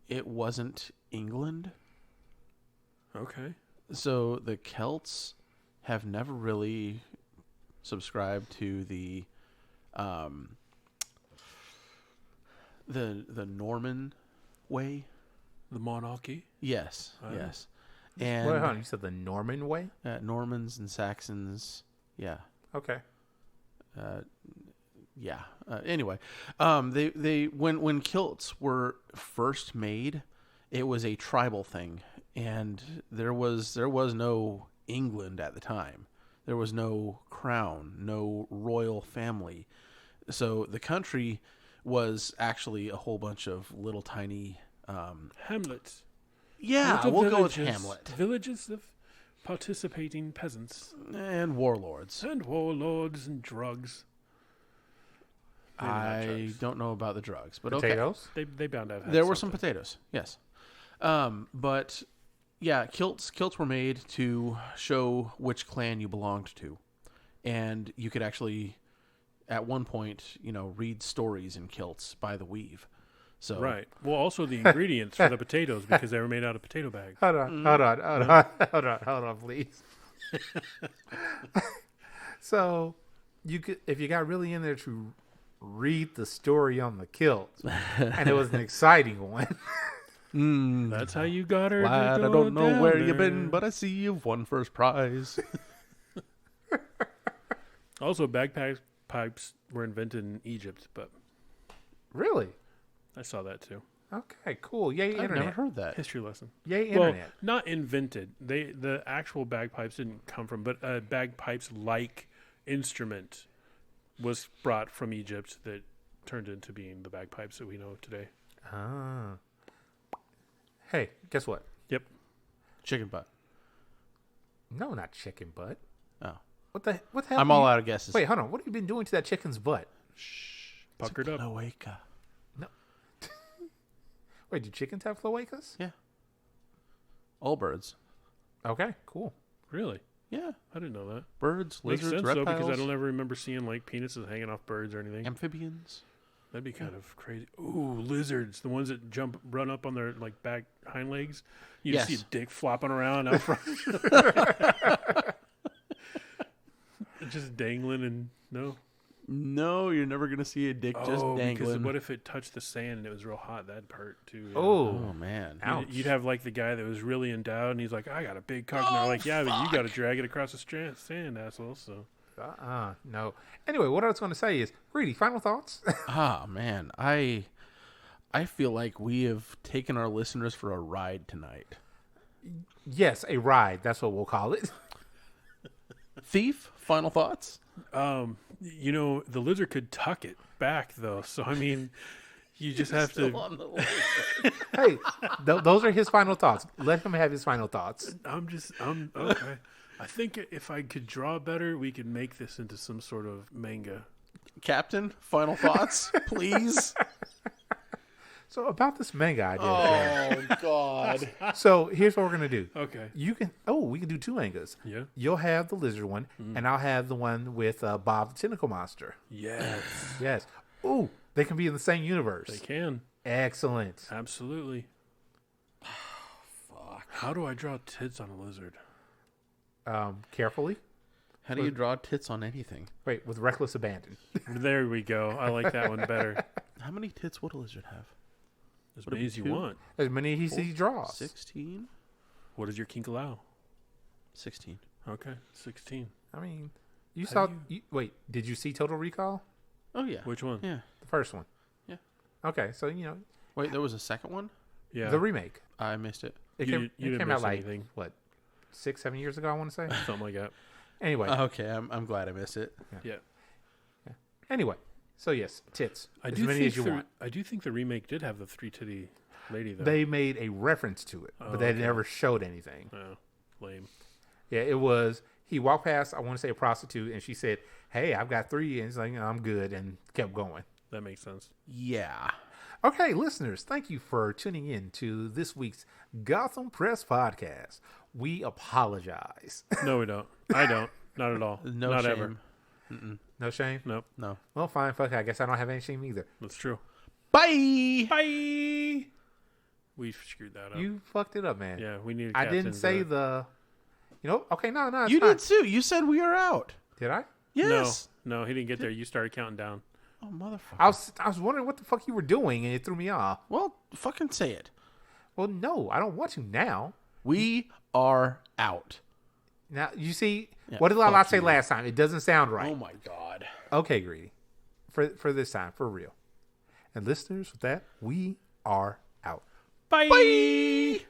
[SPEAKER 3] it wasn't England.
[SPEAKER 4] Okay.
[SPEAKER 3] So the Celts have never really subscribed to the Norman way.
[SPEAKER 4] The monarchy?
[SPEAKER 3] Yes,
[SPEAKER 4] Oh.
[SPEAKER 3] yes.
[SPEAKER 2] Wait,
[SPEAKER 3] And
[SPEAKER 2] hold on. You said the Norman way?
[SPEAKER 3] Normans and Saxons, yeah.
[SPEAKER 2] Okay.
[SPEAKER 3] Yeah. Anyway, they when kilts were first made, it was a tribal thing, and there was no England at the time. There was no crown, no royal family. So the country was actually a whole bunch of little tiny.
[SPEAKER 4] Hamlets.
[SPEAKER 3] Yeah,
[SPEAKER 4] Little
[SPEAKER 3] we'll go with
[SPEAKER 4] villages-
[SPEAKER 3] Hamlet
[SPEAKER 4] Villages of participating peasants
[SPEAKER 3] and warlords.
[SPEAKER 4] and warlords and drugs. Maybe not
[SPEAKER 3] I
[SPEAKER 4] drugs.
[SPEAKER 3] don't know about the drugs, but okay.
[SPEAKER 2] Potatoes?
[SPEAKER 4] They bound to have had
[SPEAKER 3] There were some
[SPEAKER 4] something.
[SPEAKER 3] potatoes, yes. But yeah, kilts were made to show which clan you belonged to, and you could actually, at one point, read stories in kilts by the weave. So
[SPEAKER 4] Right. Well, also the ingredients for the potatoes because they were made out of potato bags.
[SPEAKER 2] Hold on, hold on, please. So, if you got really in there to read the story on the kilt, and it was an exciting one.
[SPEAKER 4] That's how you got her.
[SPEAKER 3] Lad,
[SPEAKER 4] to
[SPEAKER 3] I
[SPEAKER 4] go
[SPEAKER 3] don't know
[SPEAKER 4] down
[SPEAKER 3] where
[SPEAKER 4] there.
[SPEAKER 3] you've been, but I see you've won first prize.
[SPEAKER 4] Also, bagpipes were invented in Egypt, but
[SPEAKER 2] Really?
[SPEAKER 4] I saw that too.
[SPEAKER 2] Okay, cool. Yay,
[SPEAKER 3] I've
[SPEAKER 2] internet.
[SPEAKER 3] never heard that.
[SPEAKER 4] History lesson.
[SPEAKER 2] Yay,
[SPEAKER 4] Well,
[SPEAKER 2] internet.
[SPEAKER 4] not invented. The actual bagpipes didn't come from, but a bagpipes-like instrument was brought from Egypt that turned into being the bagpipes that we know today.
[SPEAKER 2] Ah. Hey, guess what?
[SPEAKER 4] Yep.
[SPEAKER 3] Chicken butt.
[SPEAKER 2] No, not chicken butt.
[SPEAKER 3] Oh,
[SPEAKER 2] What the hell?
[SPEAKER 3] I'm all out of guesses.
[SPEAKER 2] Wait, hold on. What have you been doing to that chicken's butt?
[SPEAKER 4] Puckered up.
[SPEAKER 3] Cloaca.
[SPEAKER 2] Wait, do chickens have cloacas?
[SPEAKER 3] Yeah. All birds.
[SPEAKER 2] Okay, cool.
[SPEAKER 4] Really?
[SPEAKER 3] Yeah.
[SPEAKER 4] I didn't know that.
[SPEAKER 3] Birds,
[SPEAKER 4] Makes
[SPEAKER 3] lizards,
[SPEAKER 4] sense though,
[SPEAKER 3] reptiles,
[SPEAKER 4] because I don't ever remember seeing like penises hanging off birds or anything.
[SPEAKER 3] amphibians.
[SPEAKER 4] That'd be kind of crazy. Ooh, lizards, the ones that run up on their like back hind legs. You just
[SPEAKER 3] Yes.
[SPEAKER 4] see a dick flopping around out front, just dangling. And
[SPEAKER 3] No, you're never gonna see a dick just
[SPEAKER 4] because
[SPEAKER 3] dangling.
[SPEAKER 4] what if it touched the sand and it was real hot? That'd hurt too. yeah.
[SPEAKER 3] Oh man.
[SPEAKER 2] Ouch.
[SPEAKER 4] You'd have like the guy that was really endowed, and he's like, "I got a big cock," and they're like, "Yeah, but you got to drag it across the sand, asshole." So
[SPEAKER 2] No. Anyway, what I was going to say is, Greedy, final thoughts?
[SPEAKER 3] Ah man, I feel like we have taken our listeners for a ride tonight.
[SPEAKER 2] Yes, a ride. That's what we'll call it.
[SPEAKER 3] Thief, final thoughts?
[SPEAKER 4] the lizard could tuck it back though. So I mean, you just have to.
[SPEAKER 2] Hey, those are his final thoughts. Let him have his final thoughts.
[SPEAKER 4] I'm okay. I think if I could draw better, we could make this into some sort of manga.
[SPEAKER 3] Captain, final thoughts, please.
[SPEAKER 2] So about this manga idea.
[SPEAKER 3] Oh God.
[SPEAKER 2] So here's what we're gonna do.
[SPEAKER 4] Okay.
[SPEAKER 2] We can do two mangas.
[SPEAKER 4] Yeah.
[SPEAKER 2] You'll have the lizard one, and I'll have the one with Bob the Tentacle Monster.
[SPEAKER 4] Yes,
[SPEAKER 2] Yes. Ooh, they can be in the same universe.
[SPEAKER 4] they can.
[SPEAKER 2] Excellent.
[SPEAKER 4] Absolutely. Fuck. How do I draw tits on a lizard?
[SPEAKER 2] Carefully.
[SPEAKER 3] How do you draw tits on anything?
[SPEAKER 2] Wait, with reckless abandon.
[SPEAKER 4] There we go. I like that one better.
[SPEAKER 3] How many tits would a lizard have?
[SPEAKER 4] As
[SPEAKER 3] Would it
[SPEAKER 4] many
[SPEAKER 3] be
[SPEAKER 4] as you
[SPEAKER 3] 2?
[SPEAKER 4] want.
[SPEAKER 2] As many as he draws.
[SPEAKER 3] 16?
[SPEAKER 4] What does your kink allow?
[SPEAKER 3] 16.
[SPEAKER 4] Okay, 16.
[SPEAKER 2] I mean, you
[SPEAKER 4] How
[SPEAKER 2] saw.
[SPEAKER 4] do
[SPEAKER 2] Wait, did you see Total Recall?
[SPEAKER 3] Oh yeah.
[SPEAKER 4] Which one?
[SPEAKER 3] Yeah.
[SPEAKER 2] The first one.
[SPEAKER 3] Yeah.
[SPEAKER 2] Okay, so
[SPEAKER 3] Wait, there was a second one?
[SPEAKER 4] Yeah.
[SPEAKER 2] the remake.
[SPEAKER 3] I missed it.
[SPEAKER 2] It
[SPEAKER 4] You
[SPEAKER 2] came,
[SPEAKER 4] didn't
[SPEAKER 2] it came
[SPEAKER 4] miss
[SPEAKER 2] out like
[SPEAKER 4] anything.
[SPEAKER 2] what, 6-7 years ago? I want to say.
[SPEAKER 4] Something like that.
[SPEAKER 2] Anyway.
[SPEAKER 3] Okay, I'm glad I missed it.
[SPEAKER 4] Yeah.
[SPEAKER 2] Anyway. So yes, tits.
[SPEAKER 4] I
[SPEAKER 2] as
[SPEAKER 4] do
[SPEAKER 2] many as you want.
[SPEAKER 4] I do think the remake did have the 3-titty lady though.
[SPEAKER 2] They made a reference to it, but they
[SPEAKER 4] okay.
[SPEAKER 2] never showed anything.
[SPEAKER 4] Oh, lame.
[SPEAKER 2] Yeah, it was he walked past, I want to say a prostitute, and she said, "Hey, I've got 3," and he's like, "I'm good," and kept going.
[SPEAKER 4] That makes sense.
[SPEAKER 3] Yeah.
[SPEAKER 2] Okay, listeners, thank you for tuning in to this week's Gotham Press podcast. We apologize.
[SPEAKER 4] No, we don't. I don't. Not at all.
[SPEAKER 3] No
[SPEAKER 4] Not
[SPEAKER 3] shame.
[SPEAKER 4] ever.
[SPEAKER 2] No shame?
[SPEAKER 4] Nope.
[SPEAKER 3] No.
[SPEAKER 2] Well, fine, fuck it. I guess I don't have any shame either.
[SPEAKER 4] That's true.
[SPEAKER 3] Bye.
[SPEAKER 2] Bye!
[SPEAKER 4] We screwed that up.
[SPEAKER 2] You fucked it up, man.
[SPEAKER 4] Yeah, we needed.
[SPEAKER 2] I didn't
[SPEAKER 4] captains
[SPEAKER 2] say
[SPEAKER 4] to-
[SPEAKER 2] the... okay, no, it's
[SPEAKER 3] You
[SPEAKER 2] fine.
[SPEAKER 3] did too. You said we are out.
[SPEAKER 2] Did I?
[SPEAKER 3] Yes.
[SPEAKER 4] No, he didn't get there. You started counting down.
[SPEAKER 3] Oh, motherfucker.
[SPEAKER 2] I was wondering what the fuck you were doing, and it threw me off.
[SPEAKER 3] Well, fucking say it.
[SPEAKER 2] Well, no, I don't want to now.
[SPEAKER 3] We are out.
[SPEAKER 2] Now, you see,
[SPEAKER 3] Yeah,
[SPEAKER 2] what did Lala
[SPEAKER 3] fuck
[SPEAKER 2] say
[SPEAKER 3] you.
[SPEAKER 2] last time? It doesn't sound right.
[SPEAKER 3] Oh my god.
[SPEAKER 2] Okay, Greedy. For this time, for real. And listeners, with that, we are out.
[SPEAKER 4] Bye.
[SPEAKER 3] Bye.